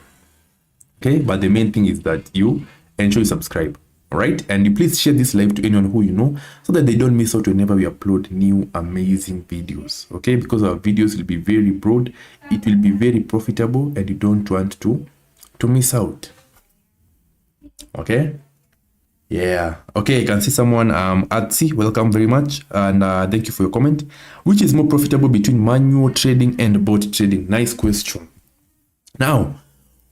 Okay, but the main thing is that you ensure you subscribe. All right, and you please share this live to anyone who you know so that they don't miss out whenever we upload new amazing videos. Okay, because our videos will be very broad, it will be very profitable, and you don't want to miss out. Okay, yeah, okay, I can see someone Atsi, welcome very much, and thank you for your comment. Which is more profitable between manual trading and bot trading? Nice question. Now,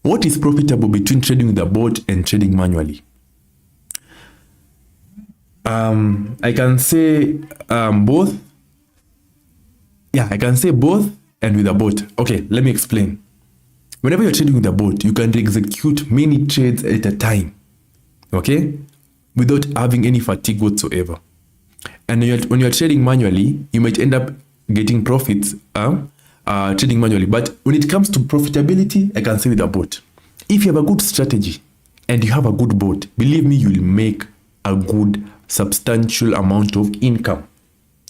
what is profitable between trading with a bot and trading manually? I can say both. Yeah, I can say both and with a bot. Okay, let me explain. Whenever you're trading with a bot, you can execute many trades at a time, okay, without having any fatigue whatsoever. And when you're trading manually, you might end up getting profits trading manually. But when it comes to profitability, I can say with a bot. If you have a good strategy and you have a good bot, believe me, you'll make a good substantial amount of income.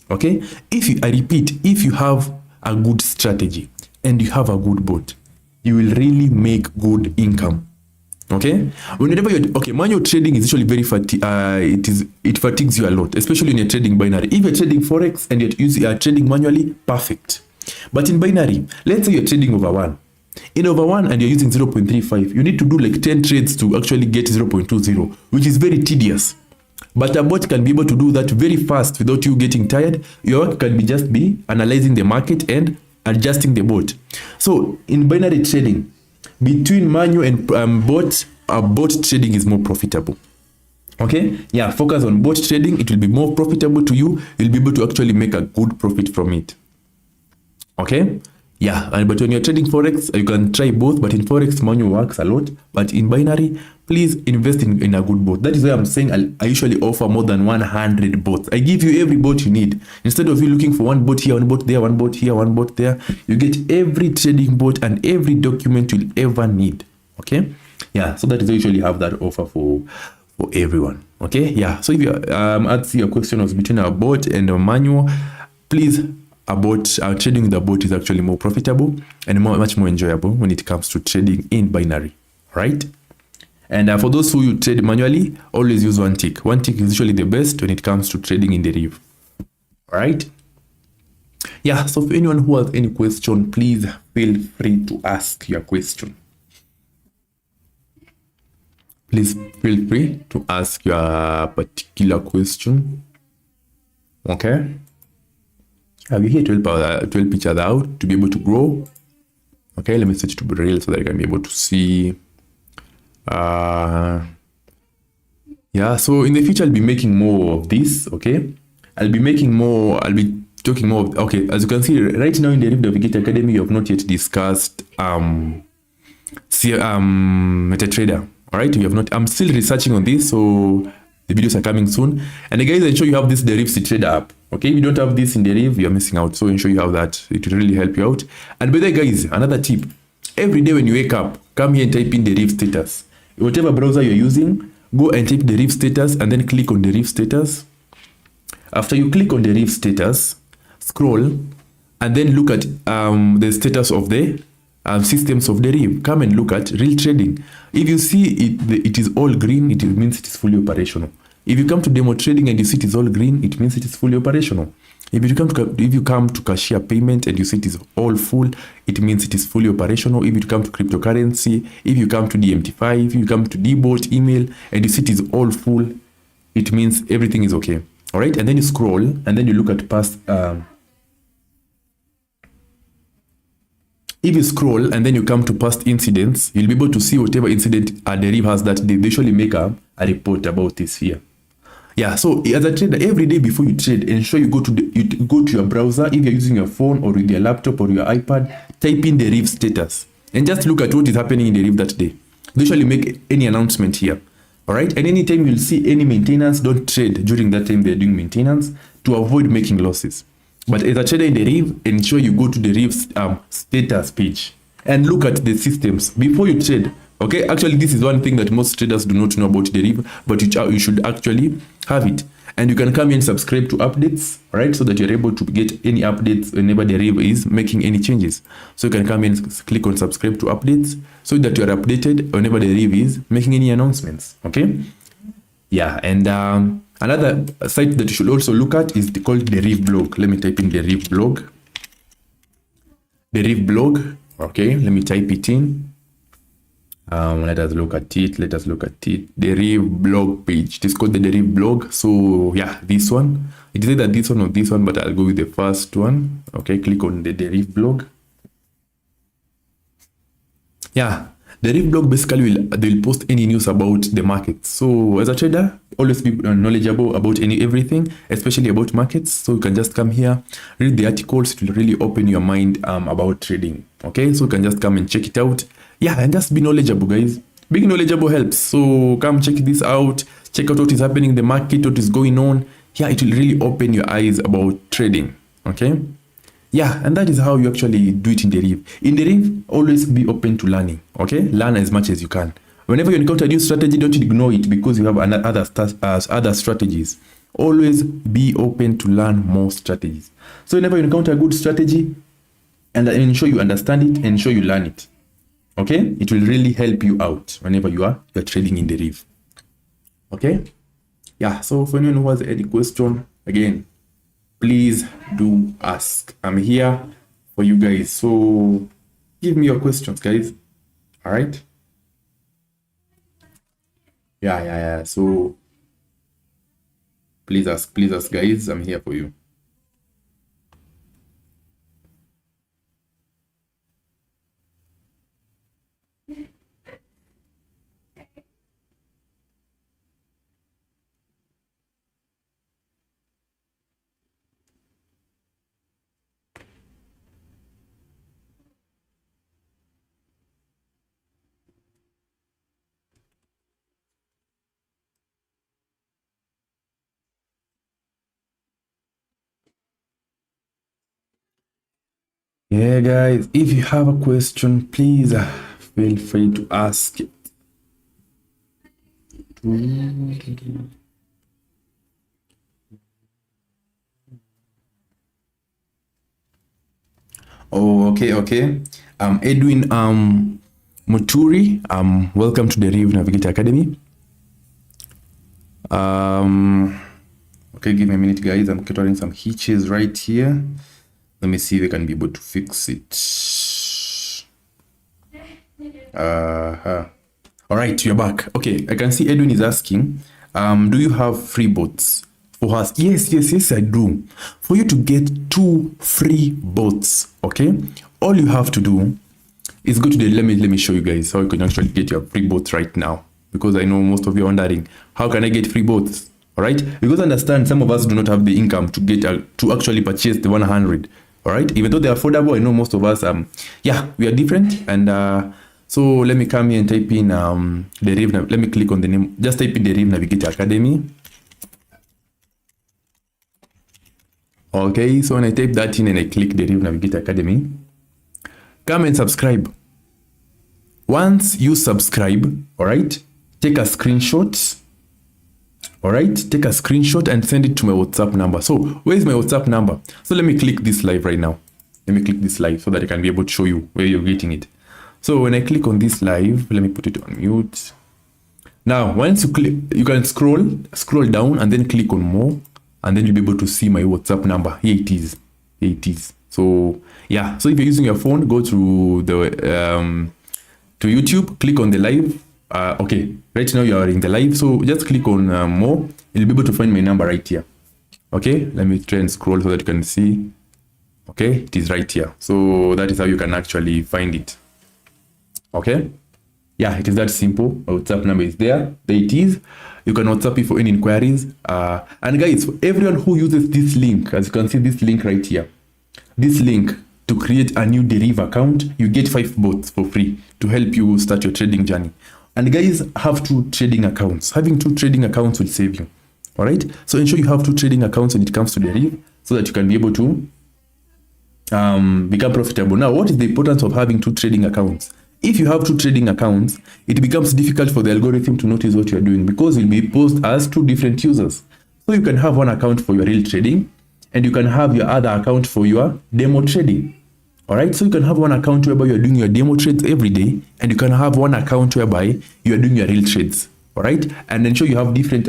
Okay, I repeat, if you have a good strategy and you have a good bot, you will really make good income. Okay, whenever manual trading is usually very it fatigues you a lot, especially when you're trading binary. If you're trading forex and you're trading manually, perfect. But in binary, let's say you're trading over one. In over one and you're using 0.35, you need to do like 10 trades to actually get 0.20, which is very tedious. But a bot can be able to do that very fast without you getting tired. Your work can just be analyzing the market and adjusting the bot. So in binary trading, between manual and bot trading is more profitable. Okay, yeah, focus on bot trading. It will be more profitable to you. You'll be able to actually make a good profit from it. Okay, yeah, but when you're trading forex, you can try both, but in forex manual works a lot, but in binary, please invest in a good bot. That is why I'm saying I usually offer more than 100 bots. I give you every bot you need. Instead of you looking for one bot here, one bot there, one bot here, one bot there, you get every trading bot and every document you'll ever need. Okay, yeah, so that is why I usually have that offer for everyone. Okay, yeah, so if you ask your question was between a bot and a manual, please, trading with a bot is actually more profitable and much more enjoyable when it comes to trading in binary, right? And for those who you trade manually, always use one tick. One tick is usually the best when it comes to trading in Deriv, right? Yeah, so if anyone who has any question, please feel free to ask your question. Please feel free to ask your particular question. Okay? We're here to help each other out to be able to grow. Okay, let me switch to real so that I can be able to see. Yeah, so in the future I'll be making more of this. Okay, I'll be talking more of, okay, as you can see right now in the DerivNavigatorAcademy, you have not yet discussed MetaTrader. All right, we have not. I'm still researching on this, so the videos are coming soon. And guys, ensure you have this Deriv Trader app. Okay, if you don't have this in Deriv, you're missing out. So ensure you have that. It will really help you out. And by the way, guys, another tip: every day when you wake up, come here and type in Deriv status. Whatever browser you're using, go and type Deriv status and then click on Deriv status. After you click on Deriv status, scroll and then look at the status of the systems of Deriv. Come and look at real trading. If you see it is all green, it means it is fully operational. If you come to demo trading and you see it is all green, it means it is fully operational. If you come to cashier payment and you see it is all full, it means it is fully operational. If you come to cryptocurrency, if you come to DMT5, if you come to dbot email and you see it is all full, it means everything is okay. All right, and then you scroll and then you look at past. If you scroll and then you come to past incidents, you'll be able to see whatever incident a Deriv has that they usually make a report about this here. Yeah, so as a trader, every day before you trade, ensure you go to your browser. If you're using your phone or with your laptop or your iPad, type in Deriv status and just look at what is happening in Deriv that day. They usually make any announcement here. All right, and anytime you'll see any maintenance, don't trade during that time they're doing maintenance to avoid making losses. But as a trader in Deriv, ensure you go to Deriv's status page and look at the systems before you trade. Okay, actually this is one thing that most traders do not know about Deriv, but you should actually have it. And you can come in and subscribe to updates, right? So that you're able to get any updates whenever Deriv is making any changes. So you can come in and click on subscribe to updates so that you're updated whenever Deriv is making any announcements. Okay, yeah, and another site that you should also look at is called Deriv blog. Let me type in Deriv blog. Deriv blog. Okay, let me type it in. Let us look at it. Deriv blog page. It is called the Deriv blog. So yeah, this one. It is either this one or this one, but I'll go with the first one. Okay, click on the Deriv blog. Yeah, the Deriv blog basically they'll post any news about the market. So as a trader, always be knowledgeable about everything, especially about markets. So you can just come here, read the articles. It will really open your mind about trading. Okay, so you can just come and check it out. Yeah, and just be knowledgeable, guys. Being knowledgeable helps. So come check this out. Check out what is happening in the market, what is going on. Yeah, it will really open your eyes about trading. Okay. Yeah, and that is how you actually do it in Deriv. In Deriv, always be open to learning. Okay, learn as much as you can. Whenever you encounter a new strategy, don't ignore it because you have other strategies. Always be open to learn more strategies. So whenever you encounter a good strategy, and ensure you understand it, and ensure you learn it. Okay, it will really help you out whenever you're trading in Deriv. Okay, yeah. So for anyone who has any question, again, please do ask. I'm here for you guys. So give me your questions, guys. All right. Yeah. So please ask, guys. I'm here for you. Yeah, guys, if you have a question, please feel free to ask it. Oh, okay. Edwin Muturi, welcome to the DerivNavigatorAcademy. Okay, give me a minute, guys. I'm catering some hitches right here. Let me see if I can be able to fix it. All right, you're back. Okay, I can see Edwin is asking, do you have free bots for us? Yes, I do. For you to get 2 free bots, okay, all you have to do is go to the, let me show you guys how you can actually get your free bots right now, because I know most of you are wondering, how can I get free bots? All right, because understand, some of us do not have the income to get to actually purchase the 100. All right, even though they're affordable, I know most of us yeah, we are different. And so let me come here and type in Deriv. Let me click on the name, just type in DerivNavigatorAcademy. Okay, so when I type that in and I click DerivNavigatorAcademy, come and subscribe. Once you subscribe, all right, take a screenshot. All right, take a screenshot and send it to my WhatsApp number. So where is my WhatsApp number? So let me click this live right now. Let me click this live so that I can be able to show you where you're getting it. So when I click on this live, let me put it on mute. Now, once you click, you can scroll down and then click on more, and then you'll be able to see my WhatsApp number. Here it is. So yeah, so if you're using your phone, go to the to YouTube, click on the live. Okay, right now you are in the live, so just click on more. You'll be able to find my number right here. Okay, let me try and scroll so that you can see. Okay, it is right here. So that is how you can actually find it. Okay, yeah, it is that simple. My WhatsApp number is there. There it is. You can WhatsApp me for any inquiries. And guys, for everyone who uses this link, as you can see, this link right here, this link to create a new Deriv account, you get 5 bots for free to help you start your trading journey. And guys, have 2 trading accounts. Having 2 trading accounts will save you. All right, so ensure you have 2 trading accounts when it comes to Deriv, so that you can be able to become profitable. Now, what is the importance of having 2 trading accounts? If you have 2 trading accounts, it becomes difficult for the algorithm to notice what you're doing, because you'll be posed as 2 different users. So you can have one account for your real trading, and you can have your other account for your demo trading. All right, so you can have one account whereby you're doing your demo trades every day, and you can have one account whereby you're doing your real trades. All right, and ensure you have different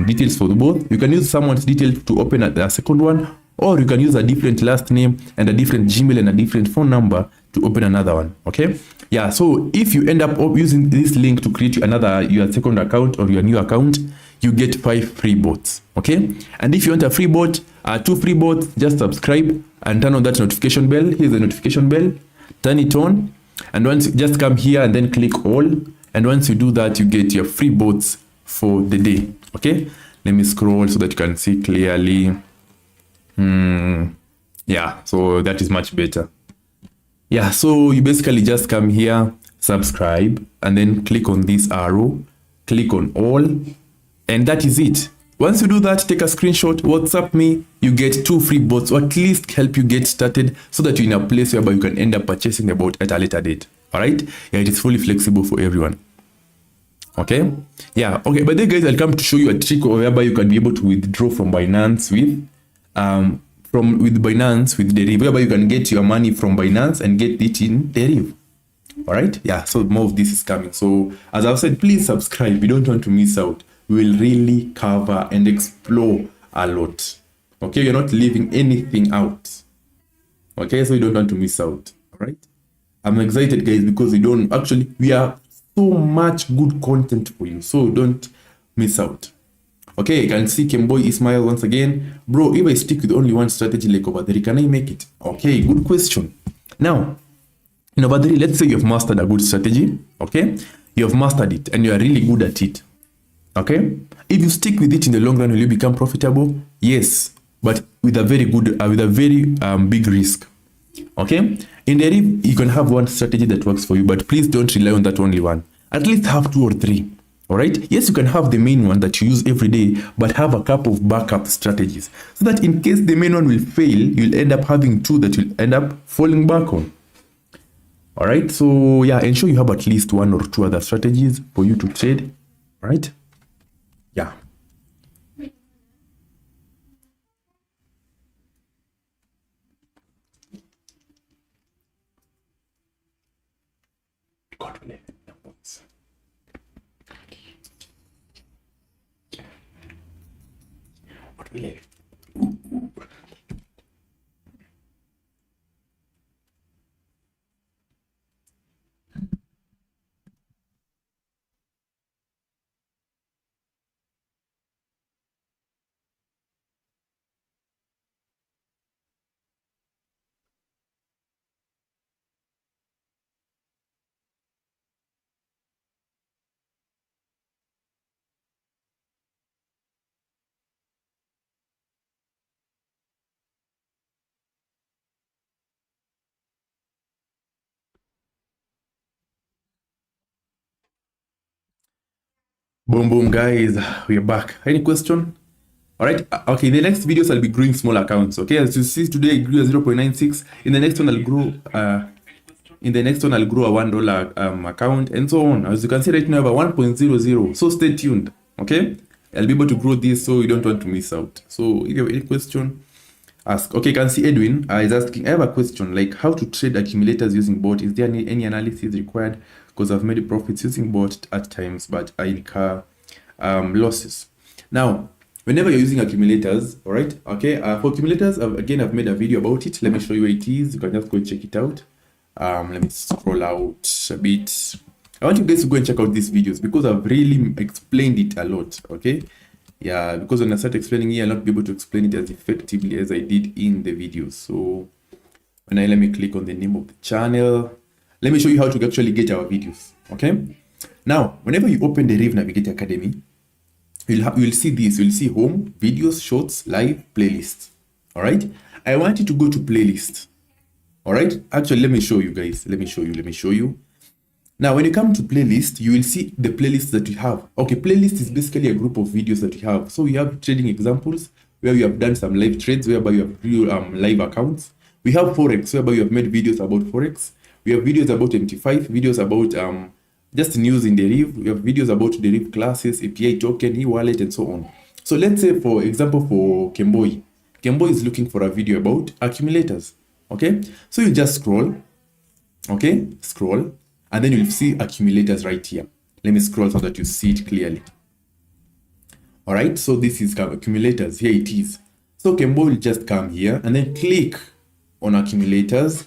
details for both. You can use someone's details to open a second one, or you can use a different last name and a different Gmail and a different phone number to open another one. Okay, yeah, so if you end up using this link to create your second account or your new account, you get 5 free bots. Okay, and if you want a free bot, 2 free bots, just subscribe and turn on that notification bell. Here's the notification bell, turn it on, and once you just come here and then click all, and once you do that, you get your free bots for the day. Okay, let me scroll so that you can see clearly. Yeah, so that is much better. Yeah, so you basically just come here, subscribe, and then click on this arrow, click on all, and that is it. Once you do that, take a screenshot, WhatsApp me, you get 2 free bots, or at least help you get started, so that you're in a place whereby you can end up purchasing the bot at a later date. All right, yeah, it is fully flexible for everyone. Okay, yeah, okay, but then guys, I'll come to show you a trick whereby you can be able to withdraw from Binance with Binance with Deriv, whereby you can get your money from Binance and get it in Deriv. All right, yeah, so more of this is coming. So as I've said, please subscribe. You don't want to miss out. We will really cover and explore a lot. Okay, you're not leaving anything out. Okay, so you don't want to miss out. All right, I'm excited, guys, because we are so much good content for you, so don't miss out. Okay, you can see Kemboy Ismail once again. Bro, if I stick with only one strategy like over there, can I make it? Okay, good question. Now, in over there, let's say you've mastered a good strategy. Okay, you have mastered it and you are really good at it. Okay, if you stick with it in the long run, will you become profitable? Yes, but with a very big risk. Okay, in Deriv, you can have one strategy that works for you, but please don't rely on that only one. At least have 2 or 3. All right. Yes, you can have the main one that you use every day, but have a couple of backup strategies so that in case the main one will fail, you'll end up having two that you'll end up falling back on. All right. So yeah, ensure you have at least one or two other strategies for you to trade. All right. Yeah. God will what will it? Boom, boom, guys. We're back. Any question? All right. Okay. In the next videos, I'll be growing small accounts. Okay. As you see today, I grew a 0.96. In the next one, I'll grow. In the next one, I'll grow a $1 account and so on. As you can see right now, I have a 1.00. So stay tuned. Okay. I'll be able to grow this, so you don't want to miss out. So if you have any question, ask. Okay. You can see Edwin is asking. I have a question like how to trade accumulators using bot. Is there any analysis required? Because I've made profits using bot at times, but I incur losses. Now, whenever you're using accumulators, all right, okay, for accumulators, I've made a video about it. Let me show you what it is. You can just go check it out. Let me scroll out a bit. I want you guys to go and check out these videos because I've really explained it a lot, okay? Yeah, because when I start explaining it, I'll not be able to explain it as effectively as I did in the video. So, let me click on the name of the channel. Let me show you how to actually get our videos, okay? Now, whenever you open the DerivNavigator Academy, you'll see this. You'll see home, videos, shorts, live, playlist. All right? I want you to go to playlist. All right? Actually, let me show you guys. Let me show you. Now, when you come to playlist, you will see the playlists that you have. Okay, playlist is basically a group of videos that you have. So we have trading examples where we have done some live trades, whereby you have real live accounts. We have Forex, whereby you have made videos about Forex. We have videos about MT5, videos about just news in Deriv. We have videos about Deriv classes, API token, e-wallet, and so on. So let's say, for example, for Kemboi. Kemboi is looking for a video about accumulators. Okay? So you just scroll. Okay? Scroll. And then you'll see accumulators right here. Let me scroll so that you see it clearly. All right? So this is accumulators. Here it is. So Kemboi will just come here and then click on accumulators.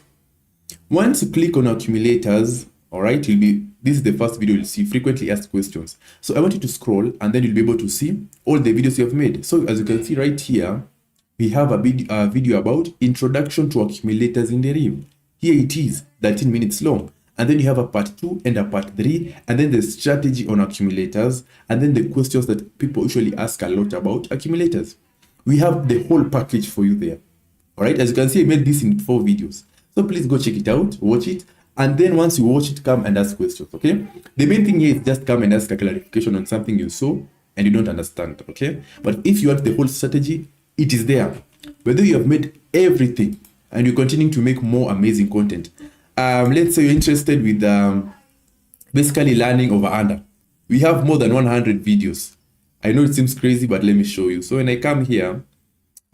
Once you click on accumulators, all right, this is the first video you'll see, frequently asked questions. So I want you to scroll and then you'll be able to see all the videos you have made. So as you can see right here, we have a video about introduction to accumulators in Deriv. Here it is, 13 minutes long. And then you have a part 2 and a part 3, and then the strategy on accumulators, and then the questions that people usually ask a lot about accumulators. We have the whole package for you there. All right, as you can see, I made this in 4 videos. So please go check it out, watch it, and then once you watch it, come and ask questions, okay? The main thing here is just come and ask a clarification on something you saw and you don't understand, okay? But if you want the whole strategy, it is there. Whether you have made everything and you're continuing to make more amazing content, let's say you're interested with basically learning over under. We have more than 100 videos. I know it seems crazy, but let me show you. So when I come here,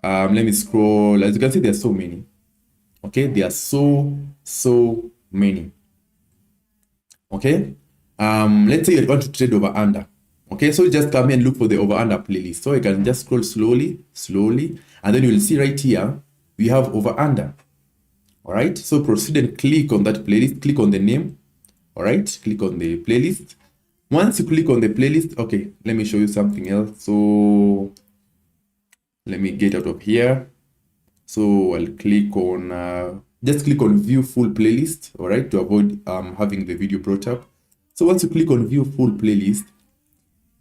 let me scroll. As you can see, there are so many. Okay, there are so many. Okay, let's say you want to trade over under. Okay, so you just come here and look for the over under playlist. So you can just scroll slowly, and then you will see right here we have over under. All right, so proceed and click on that playlist. Click on the name. All right, click on the playlist. Once you click on the playlist, okay, let me show you something else. So let me get out of here. So I'll click on, just click on view full playlist, all right, to avoid having the video brought up. So once you click on view full playlist,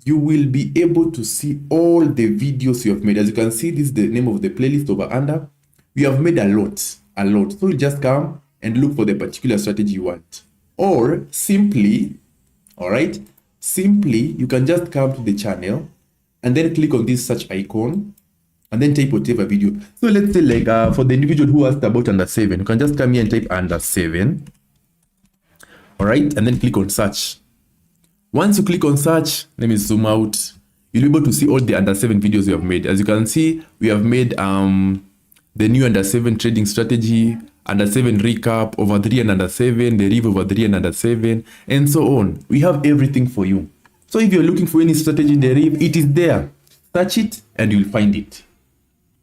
you will be able to see all the videos you have made. As you can see, this is the name of the playlist over under. We have made a lot. So you just come and look for the particular strategy you want. Or simply, all right, simply you can just come to the channel and then click on this search icon and then type whatever video. So let's say like for the individual who asked about under 7, you can just come here and type under 7. All right, and then click on search. Once you click on search, let me zoom out. You'll be able to see all the under 7 videos we have made. As you can see, we have made the new under 7 trading strategy, under 7 recap, over 3 and under 7, Deriv over 3 and under 7, and so on. We have everything for you. So if you're looking for any strategy in Deriv, it is there. Search it and you'll find it.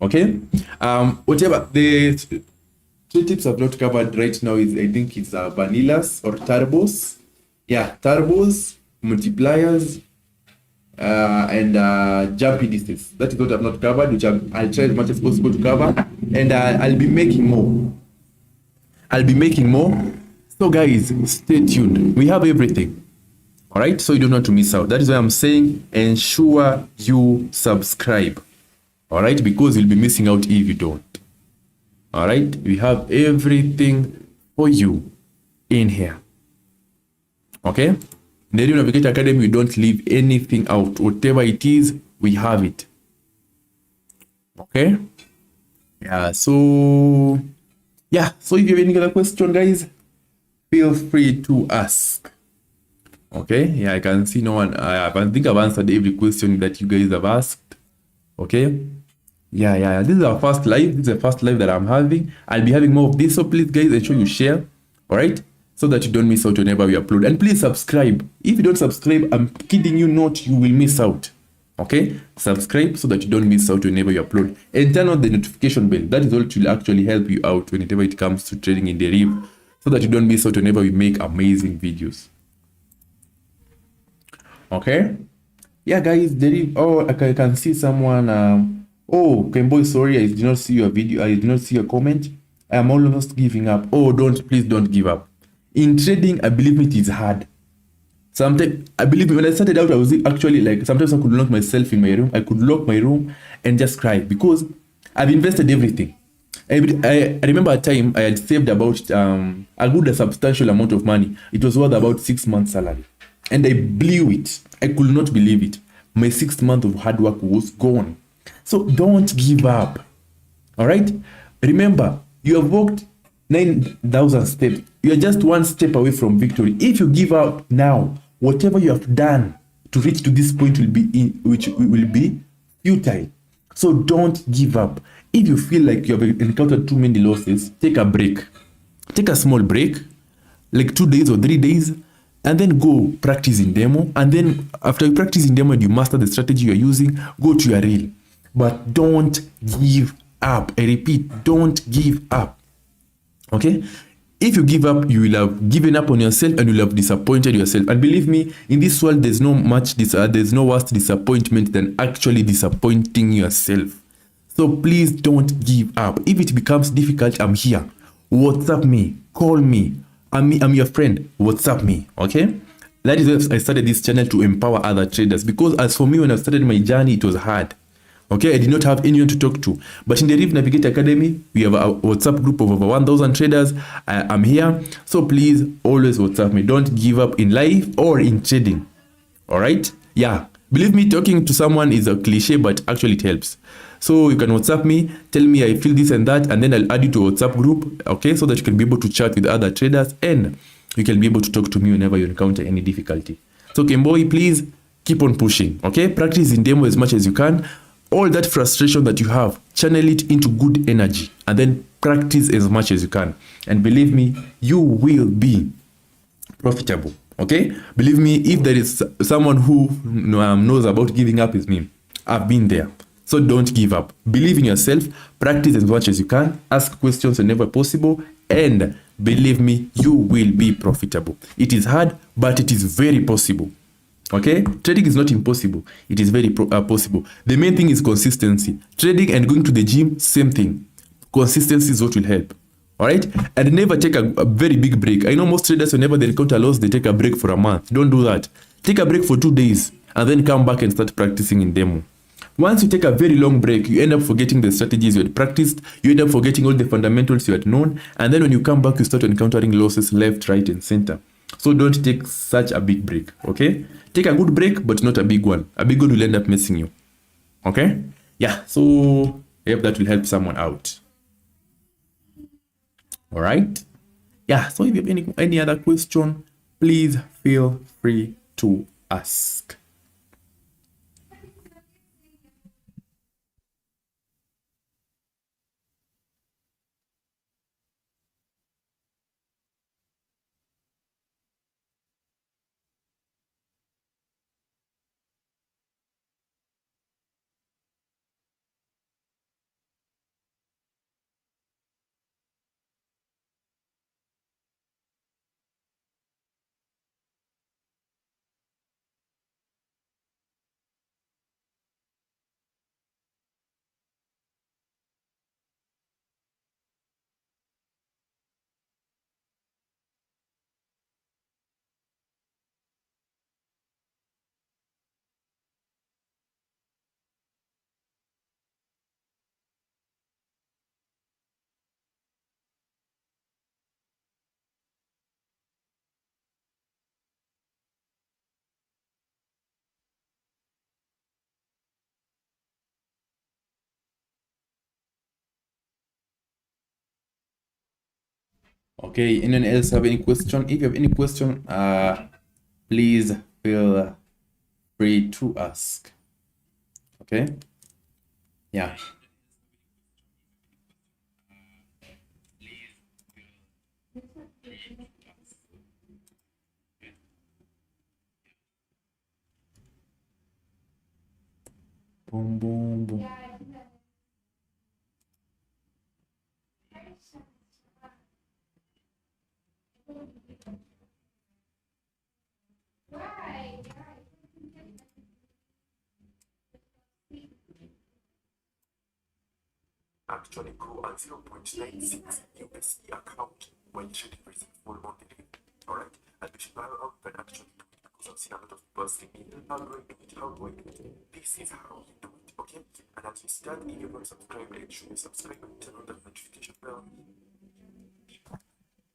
Okay? Whatever the 3 tips I've not covered right now is, I think it's vanillas or turbos. Yeah, turbos, multipliers, and jump indices. That is what I've not covered, which I'll try as much as possible to cover. And I'll be making more. So guys, stay tuned. We have everything. All right, so you don't want to miss out. That is why I'm saying ensure you subscribe. All right, because you'll be missing out if you don't. All right, we have everything for you in here. Okay, in the DerivNavigator Academy, we don't leave anything out. Whatever it is, we have it. Okay, yeah. So if you have any other question, guys, feel free to ask. Okay, yeah, I can see no one. I think I've answered every question that you guys have asked. Okay, yeah. This is our first live. This is the first live that I'm having. I'll be having more of this, so please, guys, ensure you share. All right, so that you don't miss out whenever we upload. And please subscribe. If you don't subscribe, I'm kidding you not, you will miss out. Okay, subscribe so that you don't miss out whenever you upload, and turn on the notification bell. That is what will actually help you out whenever it comes to trading in Deriv, so that you don't miss out whenever we make amazing videos. Okay, yeah, guys, Deriv. Oh, I can see someone. Oh, Kemboy, sorry, I did not see your video. I did not see your comment. I am almost giving up. Oh, please don't give up. In trading, I believe it is hard. Sometimes, I believe when I started out, I was actually like, sometimes I could lock myself in my room. I could lock my room and just cry because I've invested everything. I remember a time I had saved about a substantial amount of money. It was worth about 6 months' salary. And I blew it. I could not believe it. My 6th month of hard work was gone. So don't give up. All right? Remember, you have walked 9,000 steps. You are just 1 step away from victory. If you give up now, whatever you have done to reach to this point will be futile. So don't give up. If you feel like you have encountered too many losses, take a break. Take a small break, like 2 days or 3 days, and then go practice in demo. And then after you practice in demo and you master the strategy you're using, go to your reel. But don't give up. I repeat, don't give up. Okay? If you give up, you will have given up on yourself and you will have disappointed yourself. And believe me, in this world, there's no worse disappointment than actually disappointing yourself. So please don't give up. If it becomes difficult, I'm here. WhatsApp me. Call me. I'm your friend. WhatsApp me. Okay? That is why I started this channel, to empower other traders. Because as for me, when I started my journey, it was hard. Okay, I did not have anyone to talk to. But in the DerivNavigator Academy, we have a WhatsApp group of over 1,000 traders. I'm here. So please always WhatsApp me. Don't give up in life or in trading. All right? Yeah. Believe me, talking to someone is a cliche, but actually it helps. So you can WhatsApp me, tell me I feel this and that, and then I'll add you to a WhatsApp group, okay, so that you can be able to chat with other traders and you can be able to talk to me whenever you encounter any difficulty. So Kemboy, please keep on pushing, okay? Practice in demo as much as you can. All that frustration that you have, channel it into good energy and then practice as much as you can. And believe me, you will be profitable, okay? Believe me, if there is someone who knows about giving up, is me. I've been there. So don't give up. Believe in yourself, practice as much as you can, ask questions whenever possible, and believe me, you will be profitable. It is hard, but it is very possible. Okay, trading is not impossible. It is very possible. The main thing is consistency. Trading and going to the gym, same thing. Consistency is what will help. All right, and never take a very big break. I know most traders, whenever they encounter loss, they take a break for a month. Don't do that. Take a break for 2 days and then come back and start practicing in demo. Once you take a very long break, you end up forgetting the strategies you had practiced. You end up forgetting all the fundamentals you had known. And then when you come back, you start encountering losses left, right, and center. So don't take such a big break, okay? Take a good break, but not a big one. A big one will end up messing you, okay? Yeah, so I hope that will help someone out. All right? Yeah, so if you have any other question, please feel free to ask. Okay, anyone else have any question? If you have any question, please feel free to ask. Okay? Yeah. Boom, boom, boom. Actually grow at 0.96 USD account when trading rates fall on the day. Alright? And which how can actually do it because I've seen a lot of people asking me, how do I do it? How do I do it? This is how you do it, okay? And as you start, if you're not subscribed, make sure you subscribe and turn on that notification bell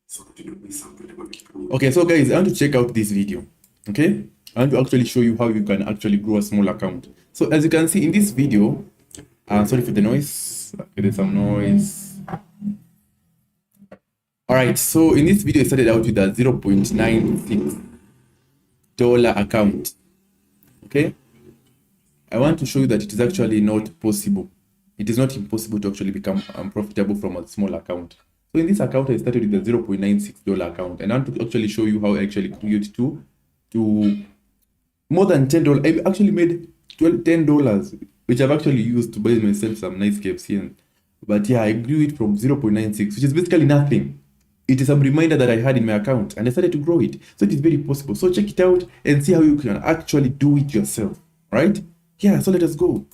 so that you don't miss out whenever we upload. Okay, so guys, I want to check out this video. Okay? I want to actually show you how you can actually grow a small account. So as you can see in this video, sorry for the noise. Okay, there's some noise. All right, so in this video, I started out with a $0.96 account. Okay, I want to show you that it is actually not possible. It is not impossible to actually become profitable from a small account. So in this account, I started with a $0.96 account, and I want to actually show you how I actually grew it to more than $10. I actually made $10, which I've actually used to buy myself some nice KFC. But yeah, I grew it from 0.96, which is basically nothing. It is a reminder that I had in my account, and I started to grow it. So it is very possible. So check it out and see how you can actually do it yourself, right? Yeah, so let us go.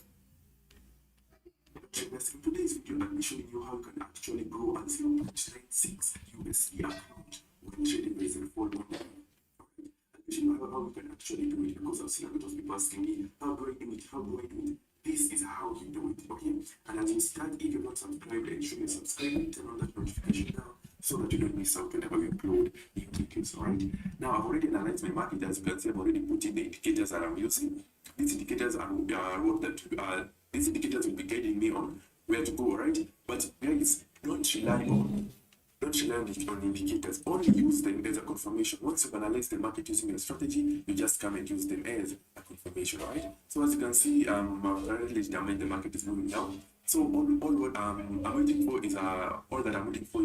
In today's video, I'll be showing you how you can actually grow a 0.96 USD account when trading rates and fall on how you can actually do it because I've seen a lot of people asking me, how do I do it? How do I do it? This is how you do it, okay? And as you start, if you're not subscribed, ensure you subscribe and turn on that notification bell so that you don't miss out whenever we upload new videos, alright? Now, I've already analyzed my market. As you can see, I've already put in the indicators that I'm using. These indicators are what that these indicators will be guiding me on where to go, alright? But guys, don't rely on indicators. Only use them as a confirmation. Once you've analyzed the market using your strategy, you just come and use them as a confirmation, right? So as you can see, I've already determined the market is moving down. So all what I'm waiting for is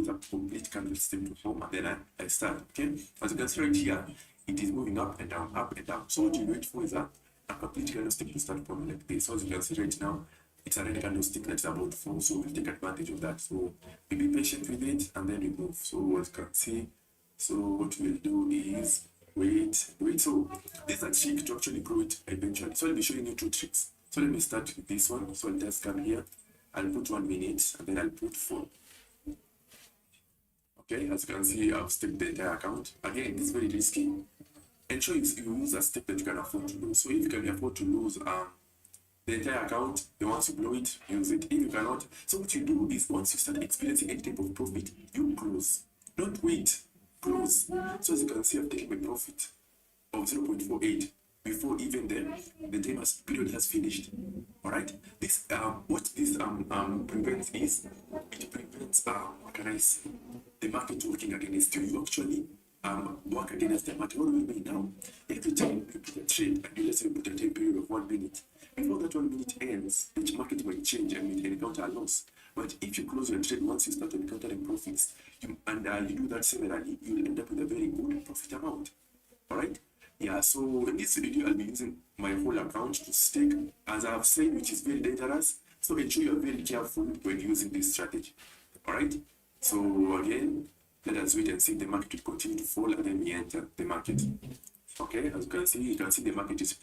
a complete candlestick to form, and then I start. Okay, as you can see right here, it is moving up and down, up and down. So what you wait for is a complete candlestick to start forming like this. So as you can see right now, it's a red candlestick that's about to form, so we'll take advantage of that. So we'll be patient with it and then we move. So as you can see, so what we'll do is wait. So this is a trick to actually grow it eventually. So I'll be showing you two tricks. So let me start with this one. So I'll just come here, I'll put 1 minute and then I'll put 4. Okay, as you can see, I've staked the entire account. Again, it's very risky. Ensure you use a stake that you can afford to lose. So if you can afford to lose the entire account, then once you blow it, use it. If you cannot, so what you do is once you start experiencing any type of profit, you close. Don't wait. close. So as you can see, I've taken a profit of 0.48 before even the time period has finished. All right. This what this prevents is it prevents what can I say, the market working against you. You actually work against the market. What do we mean now? Every time you put a trade and you let's say put a time period of 1 minute, before that 1 minute ends, the market might change and you encounter a loss. But if you close your trade once you start encountering profits, you do that similarly, you'll end up with a very good profit amount. All right. Yeah, so in this video, I'll be using my whole account to stake, as I have said, which is very dangerous. So ensure you're very careful when using this strategy. All right. So again, let us wait and see if the market will continue to fall, and then we enter the market. Okay, as you can see the market is.